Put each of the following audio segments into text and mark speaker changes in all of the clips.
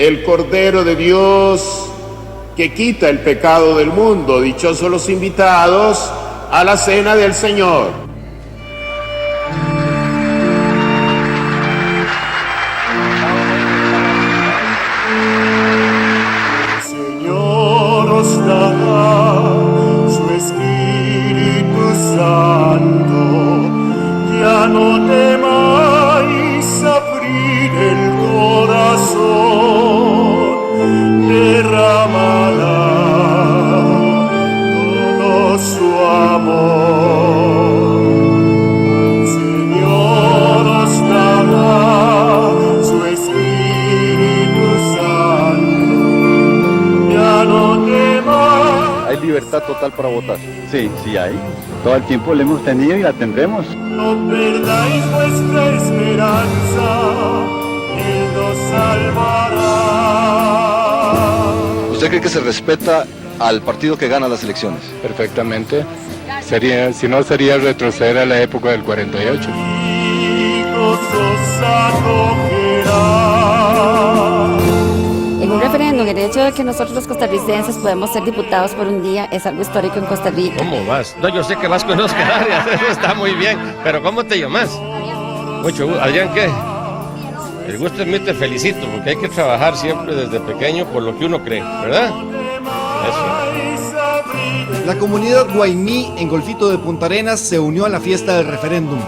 Speaker 1: el Cordero de Dios que quita el pecado del mundo. Dichosos los invitados a la cena del Señor.
Speaker 2: Ya no temáis abrir el corazón, derramará todo su amor. Señor os dará su Espíritu Santo, ya no temáis.
Speaker 3: Hay libertad total para votar.
Speaker 4: Sí, sí hay. Todo el tiempo la hemos tenido y la tendremos.
Speaker 2: No perdáis vuestra esperanza, Él nos salvará.
Speaker 3: ¿Usted cree que se respeta al partido que gana las elecciones?
Speaker 5: Perfectamente. Si no, sería retroceder a la época del 48.
Speaker 6: En un referéndum, el hecho de que nosotros los costarricenses podemos ser diputados por un día es algo histórico en Costa Rica.
Speaker 7: ¿Cómo vas? No, yo sé que vas con Oscar Arias, eso está muy bien, pero ¿cómo te llamas? Mucho gusto. ¿Adrián qué? El gusto es mío, te felicito, porque hay que trabajar siempre desde pequeño por lo que uno cree, ¿verdad? Eso.
Speaker 8: La comunidad guayní en Golfito de Punta Arenas se unió a la fiesta del referéndum.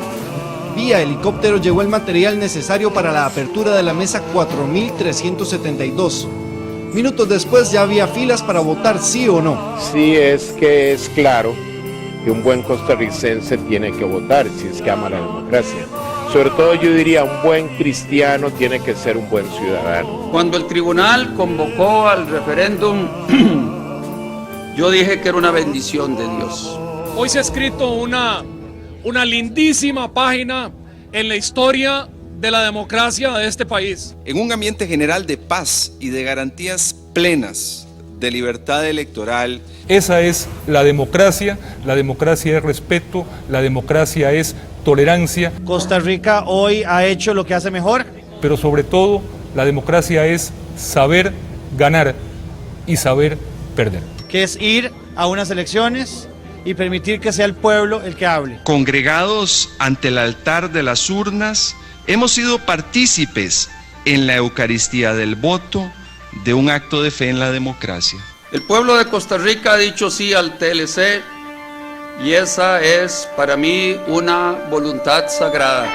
Speaker 8: Vía helicóptero llegó el material necesario para la apertura de la mesa 4372. Minutos después ya había filas para votar sí o no.
Speaker 1: Sí, es que es claro que un buen costarricense tiene que votar si es que ama la democracia. Sobre todo yo diría, un buen cristiano tiene que ser un buen ciudadano.
Speaker 9: Cuando el tribunal convocó al referéndum, yo dije que era una bendición de Dios.
Speaker 10: Hoy se ha escrito una lindísima página en la historia de la democracia de este país.
Speaker 11: En un ambiente general de paz y de garantías plenas de libertad electoral.
Speaker 12: Esa es la democracia es respeto, la democracia es tolerancia.
Speaker 13: Costa Rica hoy ha hecho lo que hace mejor.
Speaker 12: Pero sobre todo, la democracia es saber ganar y saber perder.
Speaker 13: Que es ir a unas elecciones y permitir que sea el pueblo el que hable.
Speaker 11: Congregados ante el altar de las urnas, hemos sido partícipes en la Eucaristía del voto de un acto de fe en la democracia.
Speaker 9: El pueblo de Costa Rica ha dicho sí al TLC y esa es para mí una voluntad sagrada.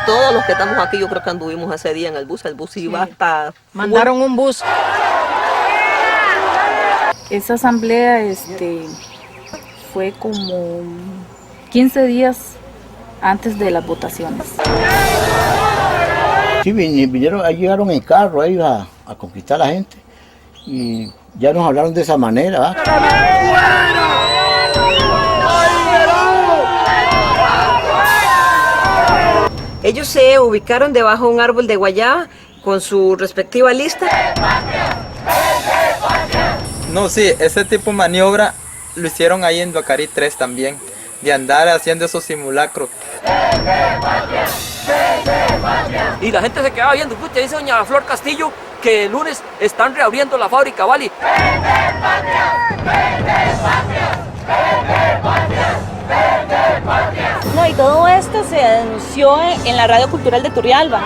Speaker 14: Todos los que estamos aquí, yo creo que anduvimos ese día en el bus iba hasta...
Speaker 6: Mandaron un bus.
Speaker 15: Esa asamblea fue como 15 días antes de las votaciones.
Speaker 4: Sí, vinieron, ahí llegaron en carro ahí a conquistar a la gente y ya nos hablaron de esa manera.
Speaker 14: Ellos se ubicaron debajo de un árbol de guayaba con su respectiva lista.
Speaker 16: No, sí, ese tipo de maniobra lo hicieron ahí en Duacarí 3 también, de andar haciendo esos simulacros.
Speaker 17: Y la gente se quedaba viendo, escucha, dice doña Flor Castillo que el lunes están reabriendo la fábrica, ¿vale?
Speaker 15: No, y todo esto se denunció en la Radio Cultural de Turrialba.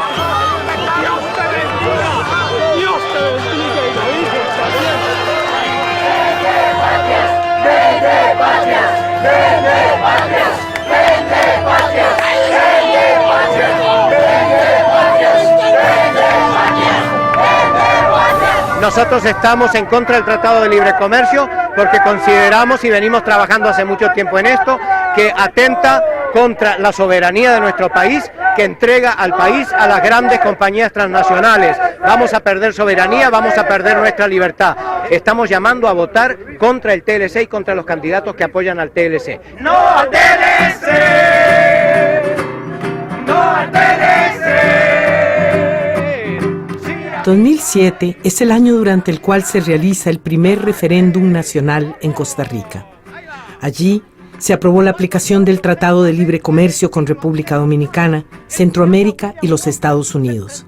Speaker 18: Nosotros estamos en contra del Tratado de Libre Comercio porque consideramos, y venimos trabajando hace mucho tiempo en esto, que atenta contra la soberanía de nuestro país, que entrega al país a las grandes compañías transnacionales. Vamos a perder soberanía, vamos a perder nuestra libertad. Estamos llamando a votar contra el TLC y contra los candidatos que apoyan al TLC.
Speaker 2: ¡No al TLC! al TLC.
Speaker 19: 2007 es el año durante el cual se realiza el primer referéndum nacional en Costa Rica. Allí se aprobó la aplicación del Tratado de Libre Comercio con República Dominicana, Centroamérica y los Estados Unidos.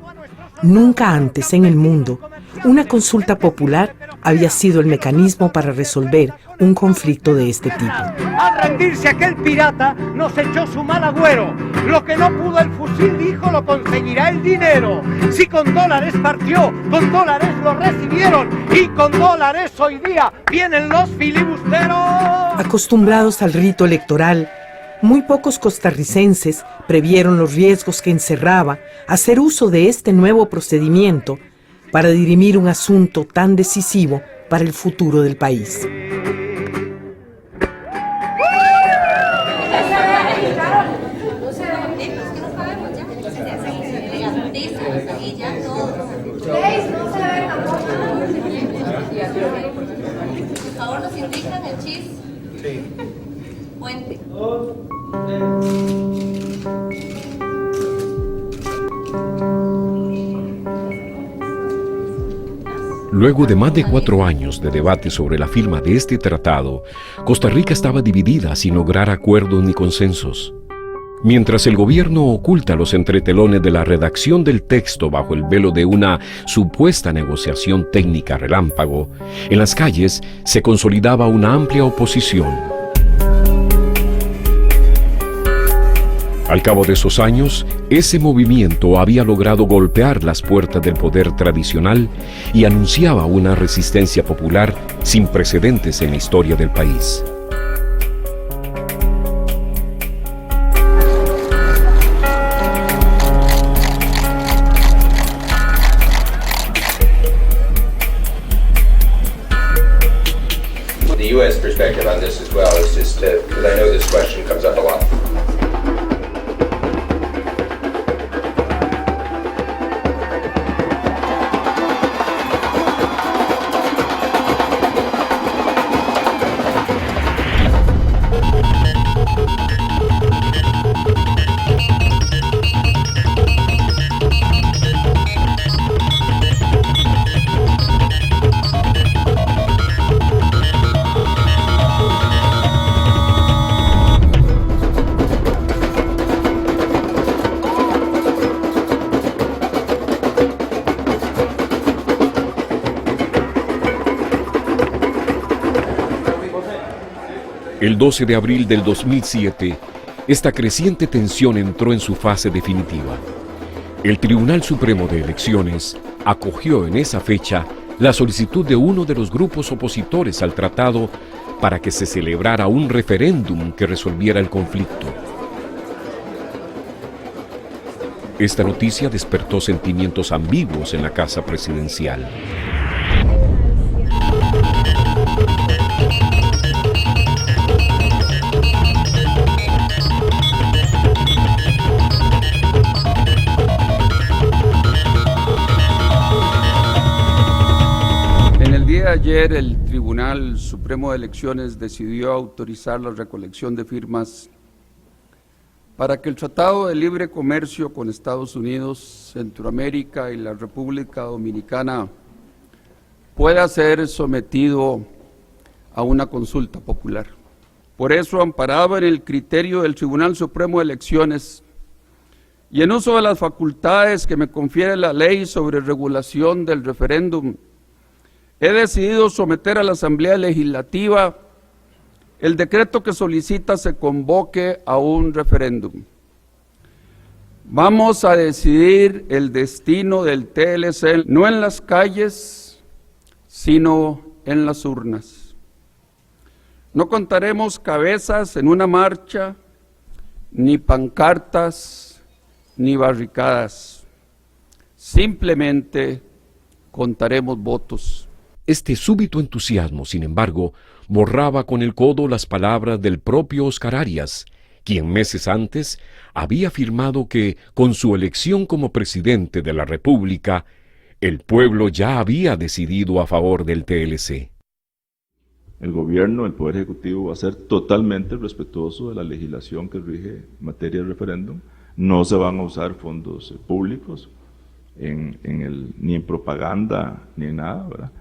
Speaker 19: Nunca antes en el mundo, una consulta popular había sido el mecanismo para resolver un conflicto de este tipo.
Speaker 18: Al rendirse aquel pirata, nos echó su mal agüero. Lo que no pudo el fusil, dijo, lo conseguirá el dinero. Si con dólares partió, con dólares lo recibieron. Y con dólares hoy día vienen los filibusteros.
Speaker 19: Acostumbrados al rito electoral, muy pocos costarricenses previeron los riesgos que encerraba hacer uso de este nuevo procedimiento para dirimir un asunto tan decisivo para el futuro del país.
Speaker 20: Por favor, nos indican el chis. Sí. Puente.
Speaker 21: Luego de más de 4 años de debate sobre la firma de este tratado, Costa Rica estaba dividida sin lograr acuerdos ni consensos. Mientras el gobierno oculta los entretelones de la redacción del texto bajo el velo de una supuesta negociación técnica relámpago, en las calles se consolidaba una amplia oposición. Al cabo de esos años, ese movimiento había logrado golpear las puertas del poder tradicional y anunciaba una resistencia popular sin precedentes en la historia del país.
Speaker 22: The U.S. perspective on this as well is just because I know this question comes up a lot.
Speaker 21: El 12 de abril del 2007, esta creciente tensión entró en su fase definitiva. El Tribunal Supremo de Elecciones acogió en esa fecha la solicitud de uno de los grupos opositores al tratado para que se celebrara un referéndum que resolviera el conflicto. Esta noticia despertó sentimientos ambiguos en la Casa Presidencial.
Speaker 9: Ayer el Tribunal Supremo de Elecciones decidió autorizar la recolección de firmas para que el Tratado de Libre Comercio con Estados Unidos, Centroamérica y la República Dominicana pueda ser sometido a una consulta popular. Por eso, amparado en el criterio del Tribunal Supremo de Elecciones y en uso de las facultades que me confiere la ley sobre regulación del referéndum, he decidido someter a la Asamblea Legislativa el decreto que solicita se convoque a un referéndum. Vamos a decidir el destino del TLC no en las calles, sino en las urnas. No contaremos cabezas en una marcha, ni pancartas, ni barricadas. Simplemente contaremos votos.
Speaker 21: Este súbito entusiasmo, sin embargo, borraba con el codo las palabras del propio Oscar Arias, quien meses antes había afirmado que, con su elección como presidente de la República, el pueblo ya había decidido a favor del TLC.
Speaker 23: El gobierno, el Poder Ejecutivo, va a ser totalmente respetuoso de la legislación que rige en materia de referéndum, No se van a usar fondos públicos ni en propaganda ni en nada, ¿verdad?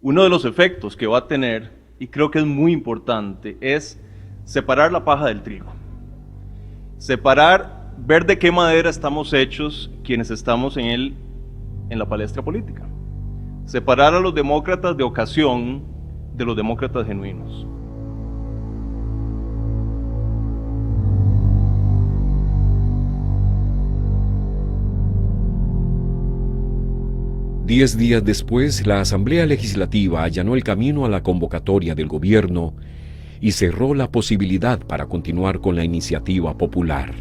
Speaker 3: Uno de los efectos que va a tener, y creo que es muy importante, es separar la paja del trigo. Ver de qué madera estamos hechos quienes estamos en la palestra política. Separar a los demócratas de ocasión de los demócratas genuinos.
Speaker 21: Diez días después, la Asamblea Legislativa allanó el camino a la convocatoria del gobierno y cerró la posibilidad para continuar con la iniciativa popular.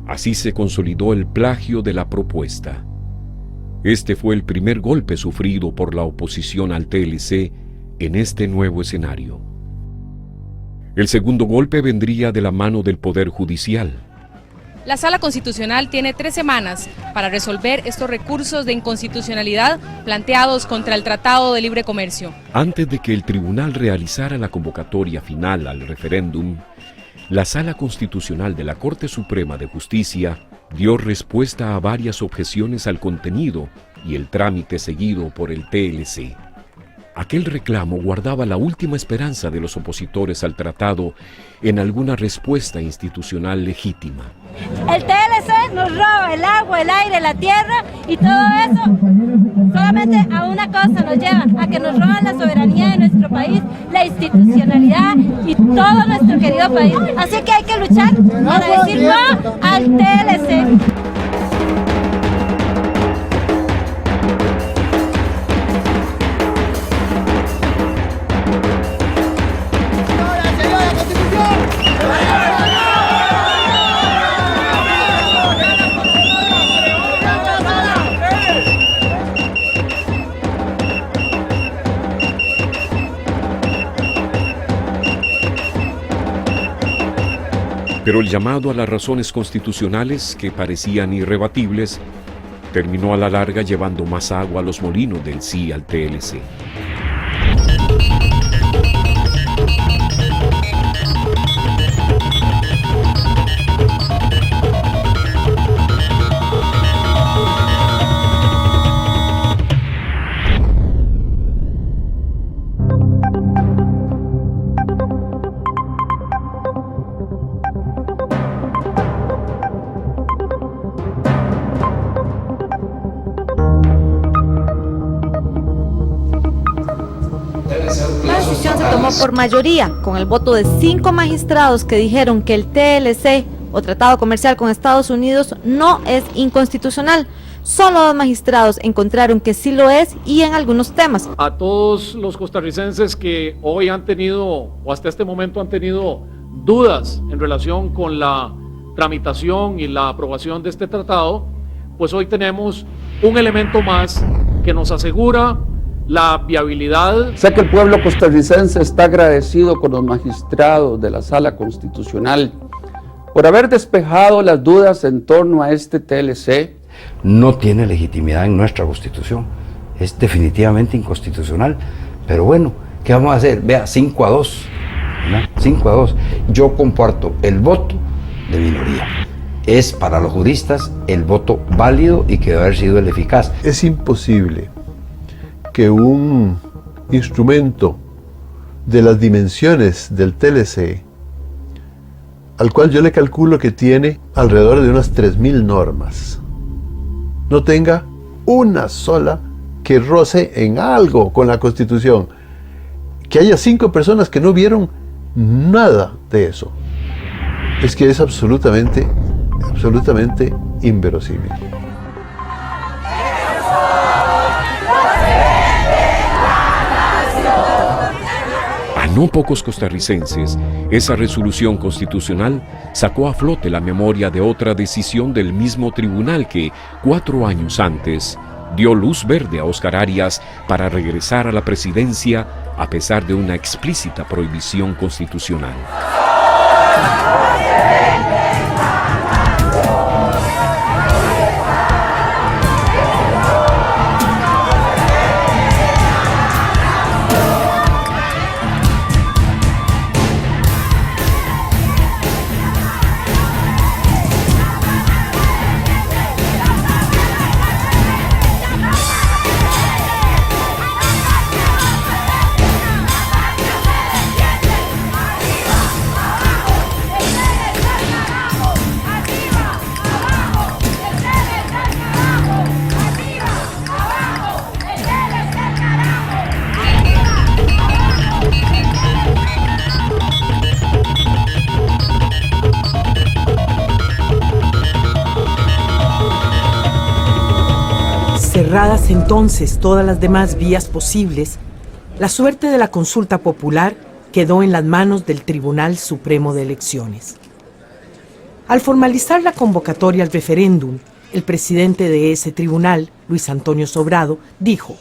Speaker 21: Así se consolidó el plagio de la propuesta. Este fue el primer golpe sufrido por la oposición al TLC en este nuevo escenario. El segundo golpe vendría de la mano del Poder Judicial.
Speaker 5: La Sala Constitucional tiene 3 semanas para resolver estos recursos de inconstitucionalidad planteados contra el Tratado de Libre Comercio.
Speaker 21: Antes de que el tribunal realizara la convocatoria final al referéndum, la Sala Constitucional de la Corte Suprema de Justicia dio respuesta a varias objeciones al contenido y el trámite seguido por el TLC. Aquel reclamo guardaba la última esperanza de los opositores al tratado en alguna respuesta institucional legítima.
Speaker 7: El TLC nos roba el agua, el aire, la tierra y todo eso solamente a una cosa nos lleva, a que nos roban la soberanía de nuestro país, la institucionalidad y todo nuestro querido país. Así que hay que luchar para decir no al TLC.
Speaker 21: Pero el llamado a las razones constitucionales, que parecían irrebatibles, terminó a la larga llevando más agua a los molinos del sí al TLC.
Speaker 24: La decisión se tomó por mayoría, con el voto de 5 magistrados que dijeron que el TLC o Tratado Comercial con Estados Unidos no es inconstitucional. Solo 2 magistrados encontraron que sí lo es y en algunos temas.
Speaker 10: A todos los costarricenses que hoy han tenido o hasta este momento han tenido dudas en relación con la tramitación y la aprobación de este tratado, pues hoy tenemos un elemento más que nos asegura la viabilidad.
Speaker 25: Sé que el pueblo costarricense está agradecido con los magistrados de la Sala Constitucional por haber despejado las dudas en torno a este TLC.
Speaker 26: No tiene legitimidad en nuestra Constitución, es definitivamente inconstitucional, pero bueno, ¿qué vamos a hacer? Vea, 5-2, ¿no? 5-2. Yo comparto el voto de minoría. Es para los juristas el voto válido y que debe haber sido el eficaz.
Speaker 27: Es imposible que un instrumento de las dimensiones del TLC, al cual yo le calculo que tiene alrededor de unas 3.000 normas, no tenga una sola que roce en algo con la Constitución. Que haya 5 personas que no vieron nada de eso. Es que es absolutamente inverosímil.
Speaker 21: A no pocos costarricenses, esa resolución constitucional sacó a flote la memoria de otra decisión del mismo tribunal que, 4 años antes, dio luz verde a Óscar Arias para regresar a la presidencia a pesar de una explícita prohibición constitucional.
Speaker 19: Agotadas entonces todas las demás vías posibles, la suerte de la consulta popular quedó en las manos del Tribunal Supremo de Elecciones. Al formalizar la convocatoria al referéndum, el presidente de ese tribunal, Luis Antonio Sobrado, dijo: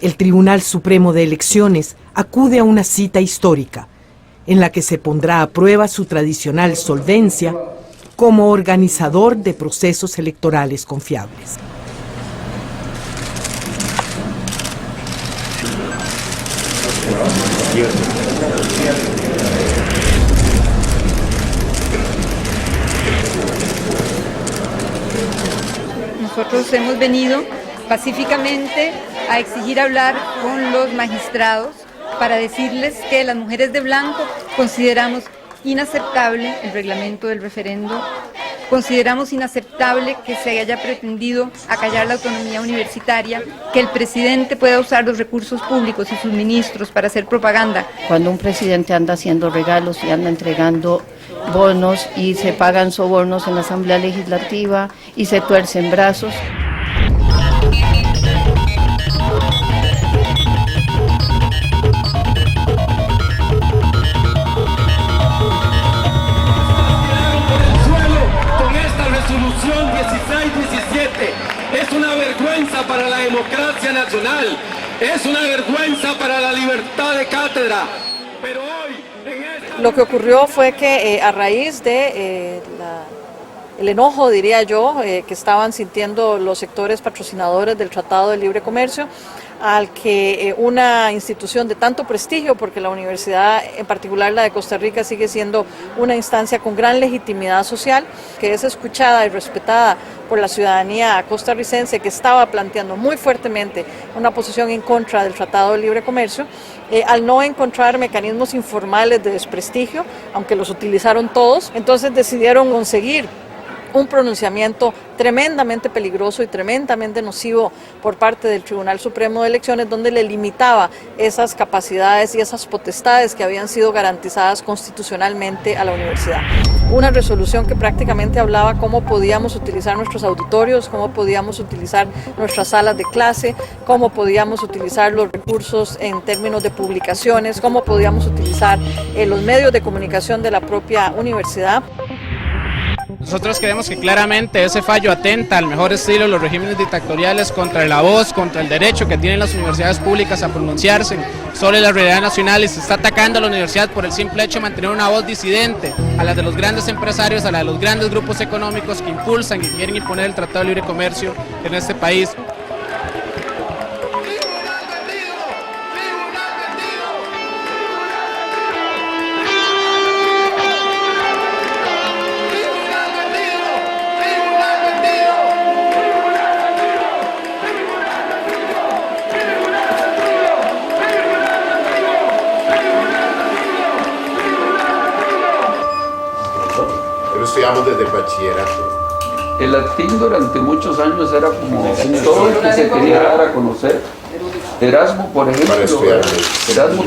Speaker 19: el Tribunal Supremo de Elecciones acude a una cita histórica en la que se pondrá a prueba su tradicional solvencia como organizador de procesos electorales confiables.
Speaker 1: Nosotros hemos venido pacíficamente a exigir hablar con los magistrados para decirles que las mujeres de blanco consideramos inaceptable el reglamento del referendo, consideramos inaceptable que se haya pretendido acallar la autonomía universitaria, que el presidente pueda usar los recursos públicos y sus ministros para hacer propaganda.
Speaker 4: Cuando un presidente anda haciendo regalos y anda entregando bonos y se pagan sobornos en la Asamblea Legislativa y se tuercen brazos.
Speaker 6: Resolución 1617 es una vergüenza para la democracia nacional, es una vergüenza para la libertad de cátedra. Pero hoy,
Speaker 8: lo que ocurrió fue que a raíz de el enojo, diría yo, que estaban sintiendo los sectores patrocinadores del Tratado de Libre Comercio, al que una institución de tanto prestigio, porque la universidad, en particular la de Costa Rica, sigue siendo una instancia con gran legitimidad social, que es escuchada y respetada por la ciudadanía costarricense, que estaba planteando muy fuertemente una posición en contra del Tratado de Libre Comercio, al no encontrar mecanismos informales de desprestigio, aunque los utilizaron todos, entonces decidieron conseguir un pronunciamiento tremendamente peligroso y tremendamente nocivo por parte del Tribunal Supremo de Elecciones, donde le limitaba esas capacidades y esas potestades que habían sido garantizadas constitucionalmente a la universidad. Una resolución que prácticamente hablaba cómo podíamos utilizar nuestros auditorios, cómo podíamos utilizar nuestras salas de clase, cómo podíamos utilizar los recursos en términos de publicaciones, cómo podíamos utilizar los medios de comunicación de la propia universidad.
Speaker 11: Nosotros creemos que claramente ese fallo atenta al mejor estilo de los regímenes dictatoriales contra la voz, contra el derecho que tienen las universidades públicas a pronunciarse sobre la realidad nacional, y se está atacando a la universidad por el simple hecho de mantener una voz disidente a la de los grandes empresarios, a la de los grandes grupos económicos que impulsan y quieren imponer el Tratado de Libre Comercio en este país.
Speaker 12: Estudiamos desde el bachillerato.
Speaker 25: El latín durante muchos años era como todo lo que se quería dar a conocer. Erasmo, por ejemplo.
Speaker 12: Para estudiar.
Speaker 25: Erasmo,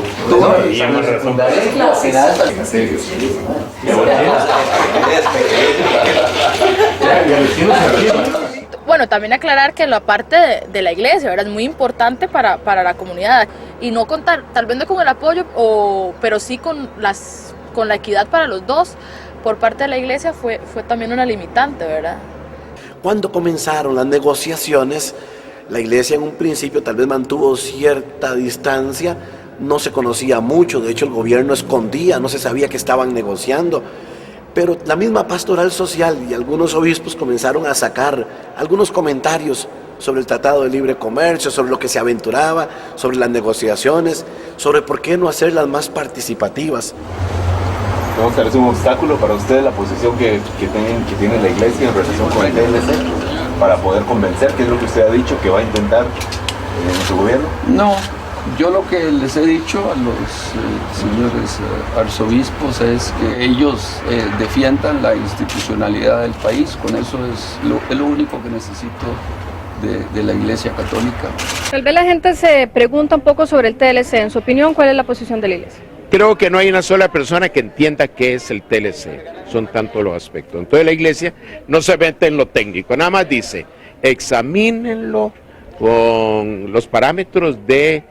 Speaker 13: Bueno, también aclarar que la parte de la iglesia, ¿verdad?, es muy importante para la comunidad, y no contar, tal vez no con el apoyo, pero sí con la equidad para los dos. Por parte de la iglesia fue también una limitante, ¿verdad?
Speaker 28: Cuando comenzaron las negociaciones, la iglesia en un principio tal vez mantuvo cierta distancia, no se conocía mucho, de hecho el gobierno escondía, no se sabía que estaban negociando, pero la misma pastoral social y algunos obispos comenzaron a sacar algunos comentarios sobre el Tratado de Libre Comercio, sobre lo que se aventuraba, sobre las negociaciones, sobre por qué no hacerlas más participativas.
Speaker 29: Oscar, ¿es un obstáculo para usted la posición que tiene la iglesia en relación con el TLC para poder convencer? ¿Qué es lo que usted ha dicho que va a intentar en su gobierno?
Speaker 25: No, yo lo que les he dicho a los señores arzobispos es que ellos defiendan la institucionalidad del país. Con eso es lo único que necesito de la Iglesia Católica.
Speaker 13: Tal vez la gente se pregunta un poco sobre el TLC. En su opinión, ¿cuál es la posición de la iglesia?
Speaker 30: Creo que no hay una sola persona que entienda qué es el TLC, son tantos los aspectos. Entonces la iglesia no se mete en lo técnico, nada más dice, examínenlo, con los parámetros de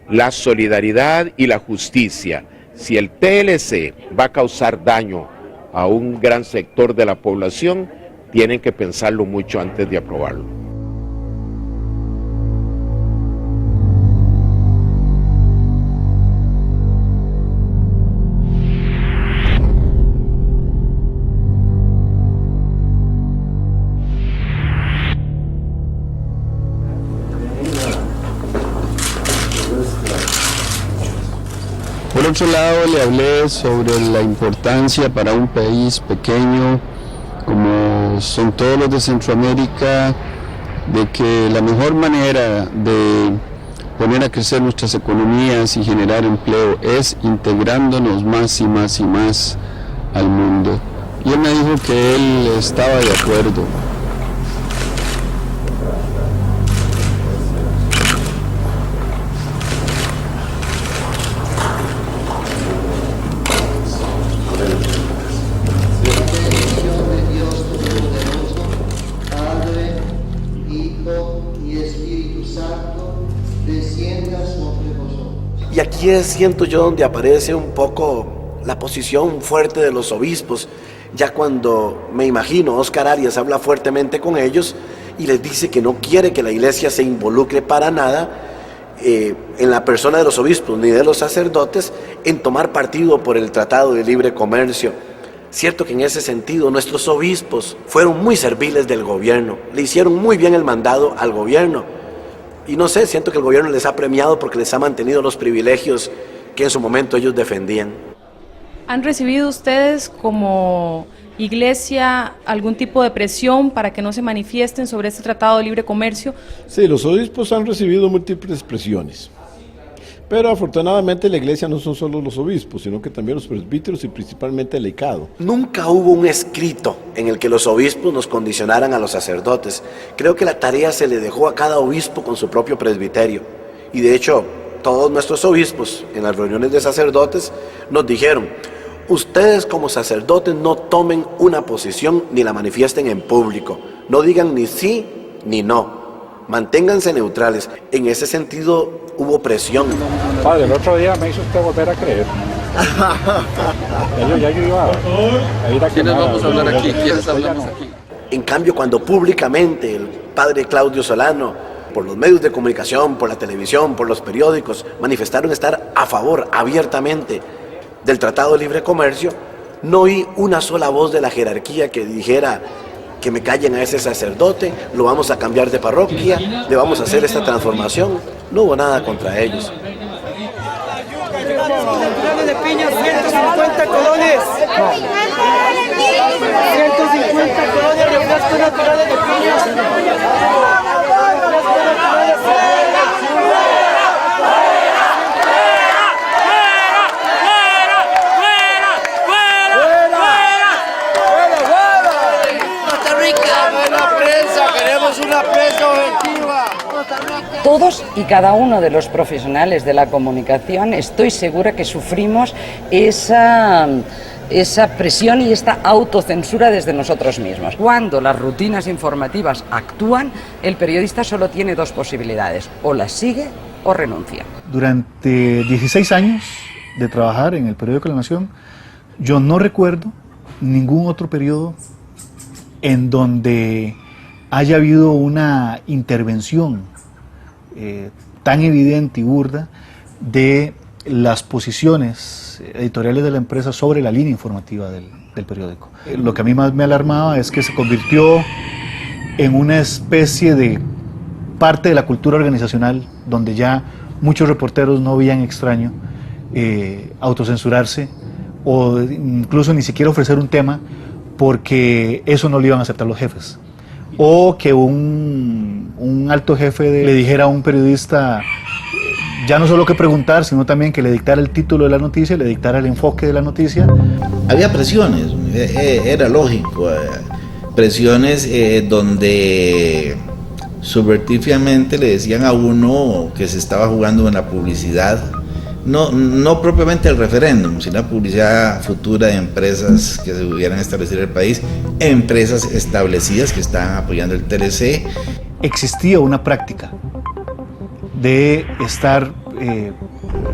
Speaker 30: la solidaridad y la justicia. Si el TLC va a causar daño a un gran sector de la población, tienen que pensarlo mucho antes de aprobarlo.
Speaker 2: Por otro lado, le hablé sobre la importancia para un país pequeño como son todos los de Centroamérica, de que la mejor manera de poner a crecer nuestras economías y generar empleo es integrándonos más y más y más al mundo. Y él me dijo que él estaba de acuerdo.
Speaker 28: Y aquí siento yo donde aparece un poco la posición fuerte de los obispos, ya cuando me imagino Óscar Arias habla fuertemente con ellos y les dice que no quiere que la iglesia se involucre para nada en la persona de los obispos ni de los sacerdotes en tomar partido por el Tratado de Libre Comercio. Cierto que en ese sentido nuestros obispos fueron muy serviles del gobierno, le hicieron muy bien el mandado al gobierno. Y no sé, siento que el gobierno les ha premiado porque les ha mantenido los privilegios que en su momento ellos defendían.
Speaker 5: ¿Han recibido ustedes como iglesia algún tipo de presión para que no se manifiesten sobre este Tratado de Libre Comercio?
Speaker 9: Sí, los obispos han recibido múltiples presiones. Pero afortunadamente la iglesia no son solo los obispos, sino que también los presbíteros y principalmente el laicado.
Speaker 28: Nunca hubo un escrito en el que los obispos nos condicionaran a los sacerdotes. Creo que la tarea se le dejó a cada obispo con su propio presbiterio. Y de hecho, todos nuestros obispos en las reuniones de sacerdotes nos dijeron: ustedes como sacerdotes no tomen una posición ni la manifiesten en público. No digan ni sí ni no. Manténganse neutrales. En ese sentido hubo presión.
Speaker 14: Padre, el otro día me hizo usted volver a creer. Ya yo iba a ir a
Speaker 25: ¿Quiénes vamos a hablar aquí? ¿Quiénes hablamos aquí?
Speaker 28: En cambio, cuando públicamente el padre Claudio Solano, por los medios de comunicación, por la televisión, por los periódicos, manifestaron estar a favor abiertamente del Tratado de Libre Comercio, no oí una sola voz de la jerarquía que dijera que me callen a ese sacerdote, lo vamos a cambiar de parroquia, le vamos a hacer esta transformación. No hubo nada contra ellos.
Speaker 15: De piña, 150 colones. 150 colones de refrescos naturales de piña.
Speaker 16: Una prensa objetiva.
Speaker 17: Todos y cada uno de los profesionales de la comunicación, estoy segura que sufrimos esa presión y esta autocensura desde nosotros mismos. Cuando las rutinas informativas actúan, el periodista solo tiene dos posibilidades: o las sigue o renuncia.
Speaker 18: Durante 16 años de trabajar en el periódico La Nación, yo no recuerdo ningún otro periodo en donde haya habido una intervención tan evidente y burda de las posiciones editoriales de la empresa sobre la línea informativa del periódico. Lo que a mí más me alarmaba es que se convirtió en una especie de parte de la cultura organizacional, donde ya muchos reporteros no veían extraño autocensurarse o incluso ni siquiera ofrecer un tema, porque eso no lo iban a aceptar los jefes. O que un alto jefe le dijera a un periodista ya no solo que preguntar, sino también que le dictara el título de la noticia, le dictara el enfoque de la noticia.
Speaker 20: Había presiones, era lógico, presiones donde subvertitivamente le decían a uno que se estaba jugando en la publicidad, no propiamente el referéndum, sino la publicidad futura de empresas que se hubieran establecido en el país, empresas establecidas que estaban apoyando el TLC.
Speaker 18: Existía una práctica de estar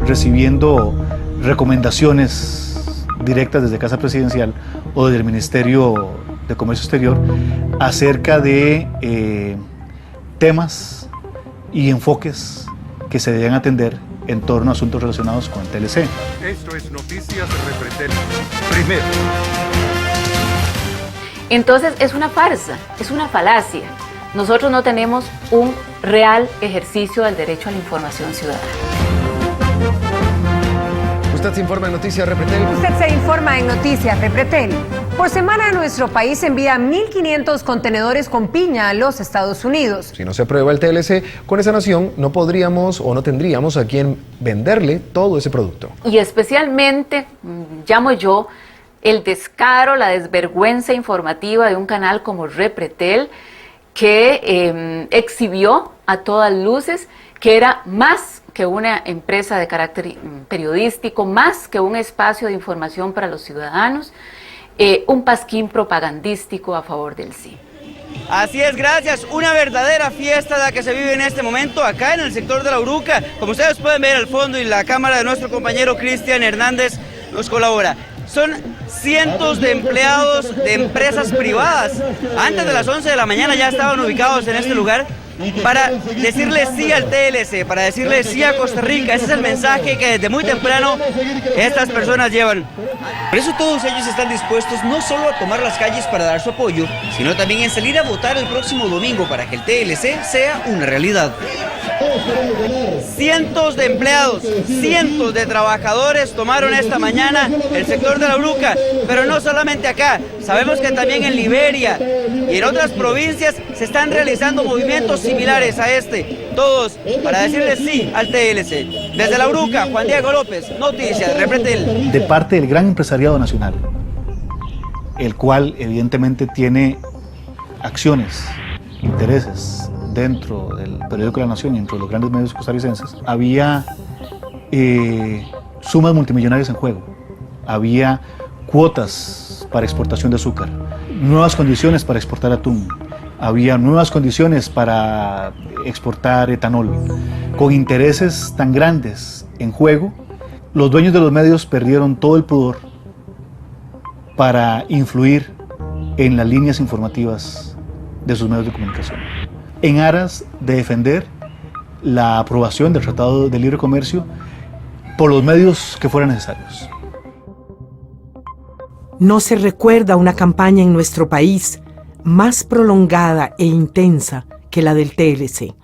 Speaker 18: recibiendo recomendaciones directas desde Casa Presidencial o desde el Ministerio de Comercio Exterior acerca de temas y enfoques que se deben atender en torno a asuntos relacionados con el TLC.
Speaker 3: Esto es Noticias Repretel. Primero.
Speaker 7: Entonces es una farsa, es una falacia. Nosotros no tenemos un real ejercicio del derecho a la información ciudadana.
Speaker 10: Usted se informa en Noticias Repretel.
Speaker 19: Usted se informa en Noticias Repretel. Por semana nuestro país envía 1.500 contenedores con piña a los Estados Unidos.
Speaker 10: Si no se aprueba el TLC, con esa nación no podríamos o no tendríamos a quien venderle todo ese producto.
Speaker 7: Y especialmente, llamo yo, el descaro, la desvergüenza informativa de un canal como Repretel, que exhibió a todas luces que era más que una empresa de carácter periodístico, más que un espacio de información para los ciudadanos, un pasquín propagandístico a favor del sí.
Speaker 21: Así es, gracias. Una verdadera fiesta la que se vive en este momento acá en el sector de La Uruca. Como ustedes pueden ver al fondo y la cámara de nuestro compañero Cristian Hernández nos colabora. Son cientos de empleados de empresas privadas. Antes de las 11 de la mañana ya estaban ubicados en este lugar para decirle sí al TLC, para decirle sí a Costa Rica. Ese es el mensaje que desde muy temprano estas personas llevan. Por eso todos ellos están dispuestos no solo a tomar las calles para dar su apoyo, sino también en salir a votar el próximo domingo para que el TLC sea una realidad. Cientos de empleados, cientos de trabajadores tomaron esta mañana el sector de La Uruca, pero no solamente acá. Sabemos que también en Liberia y en otras provincias se están realizando movimientos similares a este, todos para decirle sí al TLC. Desde La Uruca, Juan Diego López, Noticias Repretel.
Speaker 18: De parte del gran empresariado nacional, el cual evidentemente tiene acciones, intereses dentro del periódico La Nación y dentro de los grandes medios costarricenses, había sumas multimillonarias en juego, había cuotas para exportación de azúcar, nuevas condiciones para exportar atún, había nuevas condiciones para exportar etanol. Con intereses tan grandes en juego, los dueños de los medios perdieron todo el pudor para influir en las líneas informativas de sus medios de comunicación, en aras de defender la aprobación del Tratado de Libre Comercio por los medios que fueran necesarios.
Speaker 22: No se recuerda una campaña en nuestro país más prolongada e intensa que la del TLC.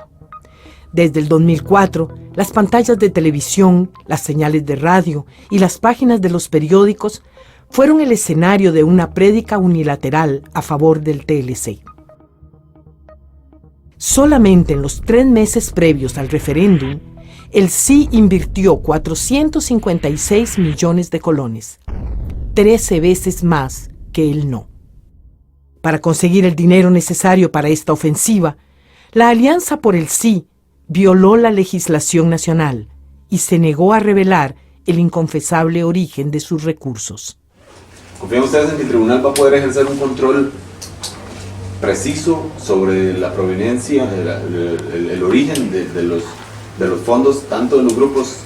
Speaker 22: Desde el 2004, las pantallas de televisión, las señales de radio y las páginas de los periódicos fueron el escenario de una prédica unilateral a favor del TLC. Solamente en los 3 meses previos al referéndum, el sí invirtió 456 millones de colones, 13 veces más que el no. Para conseguir el dinero necesario para esta ofensiva, la Alianza por el Sí violó la legislación nacional y se negó a revelar el inconfesable origen de sus recursos.
Speaker 29: ¿Confían ustedes en que el tribunal va a poder ejercer un control preciso sobre la proveniencia, el origen de los fondos, tanto de los grupos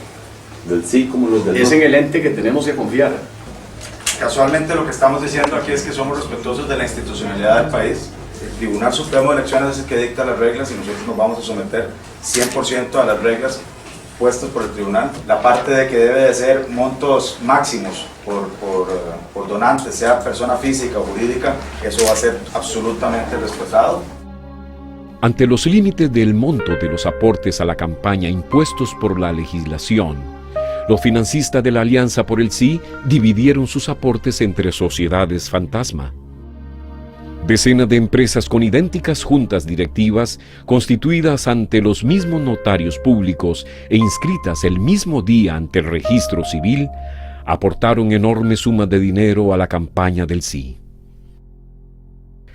Speaker 29: del sí como los del no?
Speaker 23: Es en el ente que tenemos que confiar.
Speaker 24: Casualmente lo que estamos diciendo aquí es que somos respetuosos de la institucionalidad del país. El Tribunal Supremo de Elecciones es el que dicta las reglas y nosotros nos vamos a someter 100% a las reglas puestas por el tribunal. La parte de que debe de ser montos máximos por donante, sea persona física o jurídica, eso va a ser absolutamente respetado.
Speaker 26: Ante los límites del monto de los aportes a la campaña impuestos por la legislación, los financistas de la Alianza por el Sí dividieron sus aportes entre sociedades fantasma. Decenas de empresas con idénticas juntas directivas, constituidas ante los mismos notarios públicos e inscritas el mismo día ante el registro civil, aportaron enormes sumas de dinero a la campaña del sí.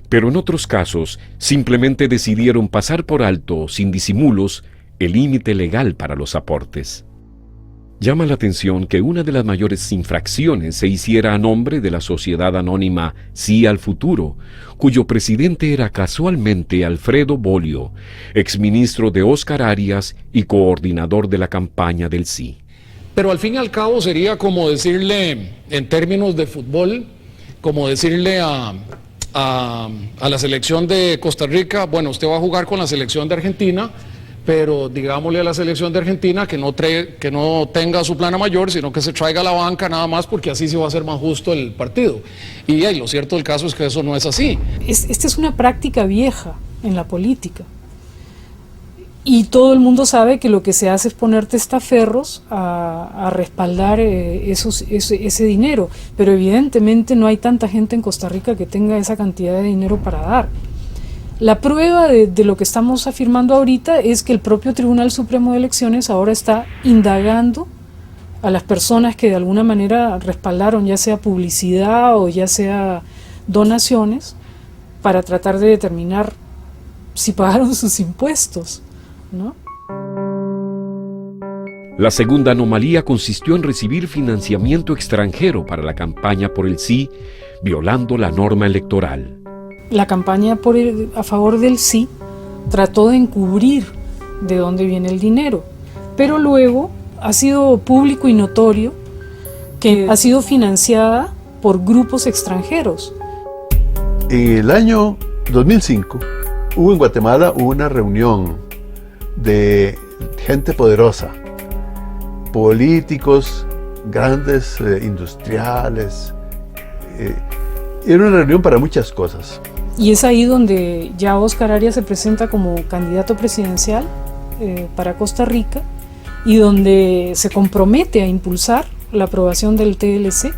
Speaker 26: Pero en otros casos, simplemente decidieron pasar por alto, sin disimulos, el límite legal para los aportes. Llama la atención que una de las mayores infracciones se hiciera a nombre de la sociedad anónima Sí al Futuro, cuyo presidente era casualmente Alfredo Bolio, exministro de Óscar Arias y coordinador de la campaña del Sí.
Speaker 1: Pero al fin y al cabo sería como decirle, en términos de fútbol, como decirle a la selección de Costa Rica, bueno, usted va a jugar con la selección de Argentina, pero digámosle a la selección de Argentina que no tenga su plana mayor, sino que se traiga a la banca nada más, porque así se va a hacer más justo el partido. Y lo cierto del caso es que eso no es así.
Speaker 2: Esta es una práctica vieja en la política. Y todo el mundo sabe que lo que se hace es poner testaferros a respaldar ese dinero. Pero evidentemente no hay tanta gente en Costa Rica que tenga esa cantidad de dinero para dar. La prueba de lo que estamos afirmando ahorita es que el propio Tribunal Supremo de Elecciones ahora está indagando a las personas que de alguna manera respaldaron, ya sea publicidad o ya sea donaciones, para tratar de determinar si pagaron sus impuestos, ¿no?
Speaker 26: La segunda anomalía consistió en recibir financiamiento extranjero para la campaña por el Sí, violando la norma electoral.
Speaker 2: La campaña a favor del Sí trató de encubrir de dónde viene el dinero, pero luego ha sido público y notorio que ha sido financiada por grupos extranjeros.
Speaker 4: En el año 2005 hubo en Guatemala una reunión de gente poderosa, políticos, grandes industriales. Era una reunión para muchas cosas.
Speaker 2: Y es ahí donde ya Óscar Arias se presenta como candidato presidencial para Costa Rica y donde se compromete a impulsar la aprobación del TLC.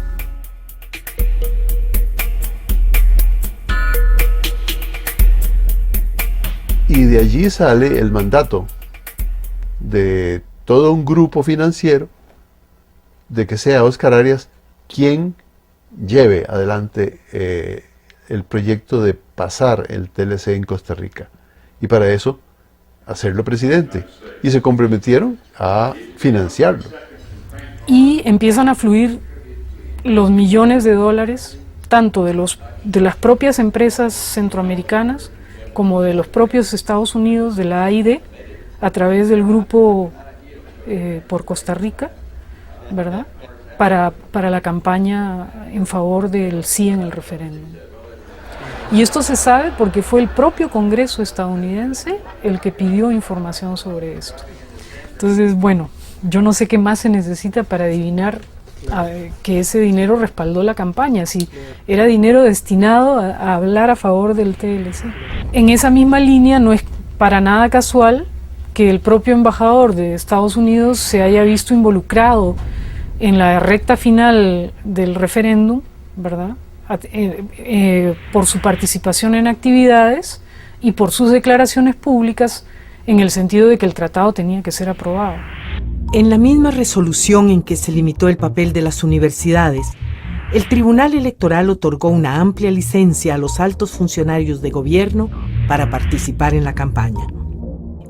Speaker 4: Y de allí sale el mandato de todo un grupo financiero de que sea Óscar Arias quien lleve adelante el proyecto de pasar el TLC en Costa Rica. Y para eso, hacerlo presidente. Y se comprometieron a financiarlo.
Speaker 2: Y empiezan a fluir los millones de dólares, tanto de las propias empresas centroamericanas como de los propios Estados Unidos, de la AID, a través del grupo por Costa Rica, ¿verdad? Para la campaña en favor del sí en el referéndum. Y esto se sabe porque fue el propio Congreso estadounidense el que pidió información sobre esto. Entonces, bueno, yo no sé qué más se necesita para adivinar que ese dinero respaldó la campaña, si era dinero destinado a hablar a favor del TLC. En esa misma línea no es para nada casual que el propio embajador de Estados Unidos se haya visto involucrado en la recta final del referéndum, ¿verdad? Por su participación en actividades y por sus declaraciones públicas en el sentido de que el tratado tenía que ser aprobado.
Speaker 22: En la misma resolución en que se limitó el papel de las universidades, el Tribunal Electoral otorgó una amplia licencia a los altos funcionarios de gobierno para participar en la campaña.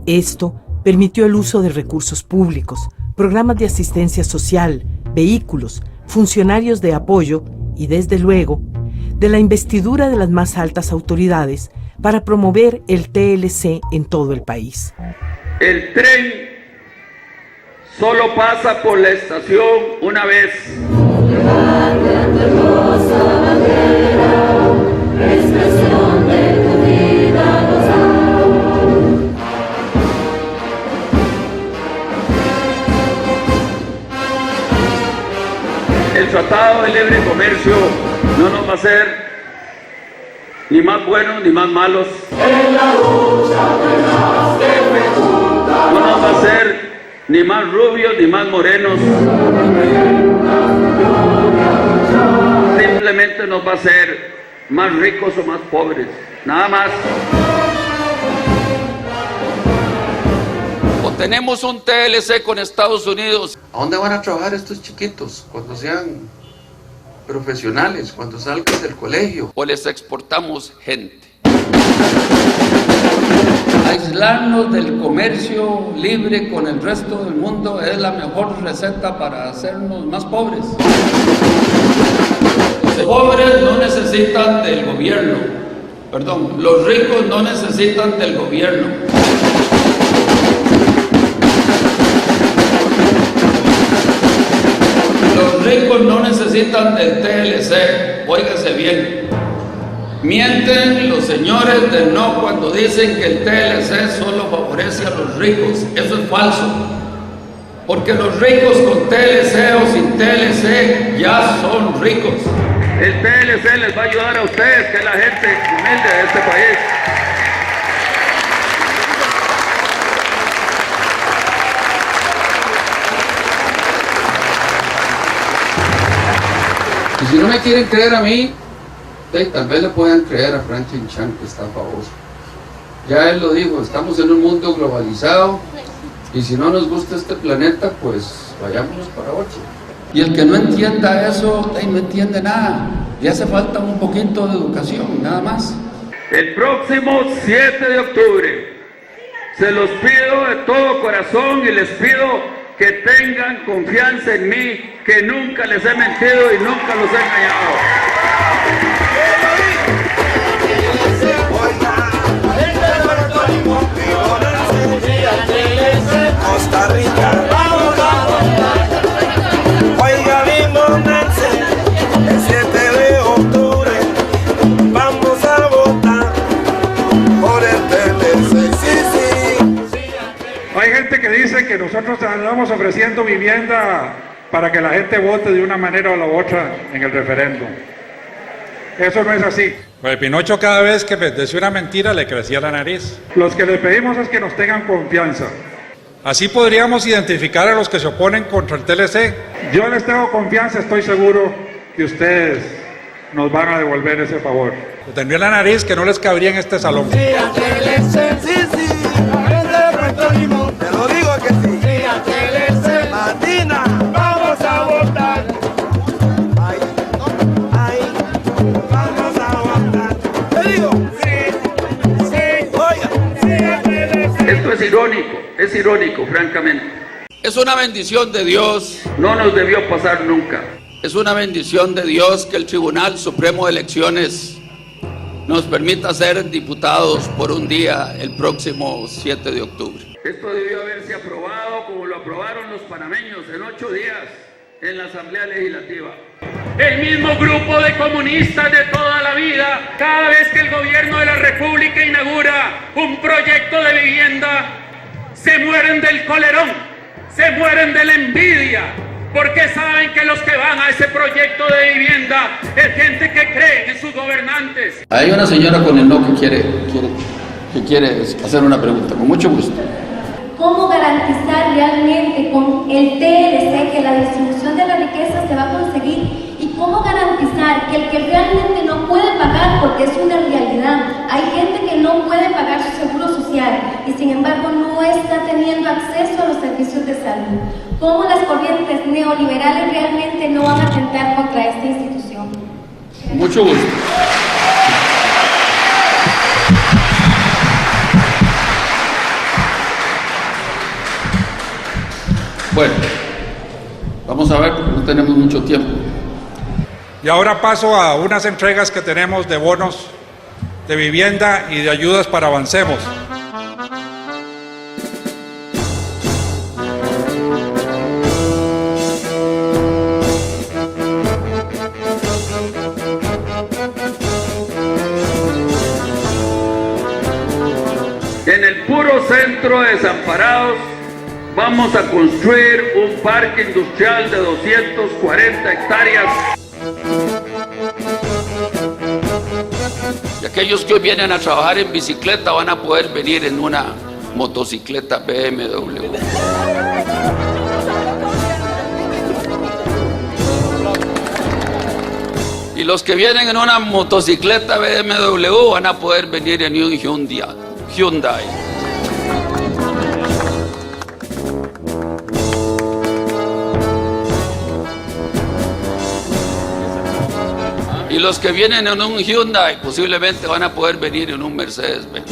Speaker 22: Esto permitió el uso de recursos públicos, programas de asistencia social, vehículos, funcionarios de apoyo y, desde luego, de la investidura de las más altas autoridades para promover el TLC en todo el país.
Speaker 25: El tren solo pasa por la estación una vez. El Tratado de Libre Comercio no nos va a hacer ni más buenos ni más malos. No nos va a hacer ni más rubios ni más morenos. Simplemente nos va a hacer más ricos o más pobres. Nada más. O tenemos un TLC con Estados Unidos. ¿A dónde van a trabajar estos chiquitos cuando sean profesionales, cuando salgan del colegio? O les exportamos gente. Aislarnos del comercio libre con el resto del mundo es la mejor receta para hacernos más pobres. Los pobres no necesitan del gobierno, perdón, los ricos no necesitan del gobierno. Los ricos no necesitan del TLC, óigase bien. Mienten los señores del no cuando dicen que el TLC solo favorece a los ricos. Eso es falso. Porque los ricos con TLC o sin TLC ya son ricos.
Speaker 5: El TLC les va a ayudar a ustedes, que es la gente humilde de este país.
Speaker 25: Y si no me quieren creer a mí, tal vez le puedan creer a Franklin Chan, que está a favor. Ya él lo dijo, estamos en un mundo globalizado y si no nos gusta este planeta, pues vayámonos para otro. Y el que no entienda eso, no entiende nada. Le hace falta un poquito de educación, nada más.
Speaker 5: El próximo 7 de octubre, se los pido de todo corazón y les pido que tengan confianza en mí, que nunca les he mentido y nunca los he engañado.
Speaker 16: Costa Rica, vamos a votar. Oiga, limonense, el 7 de octubre vamos a votar por el TLC. Sí.
Speaker 5: Hay gente que dice que nosotros andamos ofreciendo vivienda para que la gente vote de una manera o la otra en el referéndum. Eso no es así.
Speaker 6: Pues Pinocho cada vez que decía una mentira le crecía la nariz.
Speaker 5: Los que le pedimos es que nos tengan confianza.
Speaker 6: Así podríamos identificar a los que se oponen contra el TLC.
Speaker 5: Yo les tengo confianza, estoy seguro que ustedes nos van a devolver ese favor.
Speaker 6: Le tendría la nariz que no les cabría en este salón.
Speaker 16: Sí, te lo digo que sí. Martina, vamos a votar. Vamos a votar. Te digo,
Speaker 25: Esto es irónico, francamente. Es una bendición de Dios, no nos debió pasar nunca. Es una bendición de Dios que el Tribunal Supremo de Elecciones nos permita ser diputados por un día el próximo 7 de octubre. Esto debió haberse aprobado como lo aprobaron los panameños en 8 días en la Asamblea Legislativa. El mismo grupo de comunistas de toda la vida, cada vez que el gobierno de la República inaugura un proyecto de vivienda, se mueren del colerón, se mueren de la envidia, porque saben que los que van a ese proyecto de vivienda es gente que cree en sus gobernantes. Hay una señora con el no que quiere hacer una pregunta, con mucho gusto.
Speaker 8: ¿Cómo garantizar realmente con el TLC que la distribución de la riqueza se va a conseguir? ¿Y cómo garantizar que el que realmente no puede pagar, porque es una realidad, hay gente que no puede pagar su seguro social y sin embargo no está teniendo acceso a los servicios de salud? ¿Cómo las corrientes neoliberales realmente no van a atentar contra esta institución?
Speaker 25: Mucho gusto. Bueno, vamos a ver porque no tenemos mucho tiempo.
Speaker 6: Y ahora paso a unas entregas que tenemos de bonos de vivienda y de ayudas para Avancemos.
Speaker 25: En el puro centro de Desamparados vamos a construir un parque industrial de 240 hectáreas. Y aquellos que hoy vienen a trabajar en bicicleta van a poder venir en una motocicleta BMW. Y los que vienen en una motocicleta BMW van a poder venir en un Hyundai. Y los que vienen en un Hyundai posiblemente van a poder venir en un Mercedes-Benz.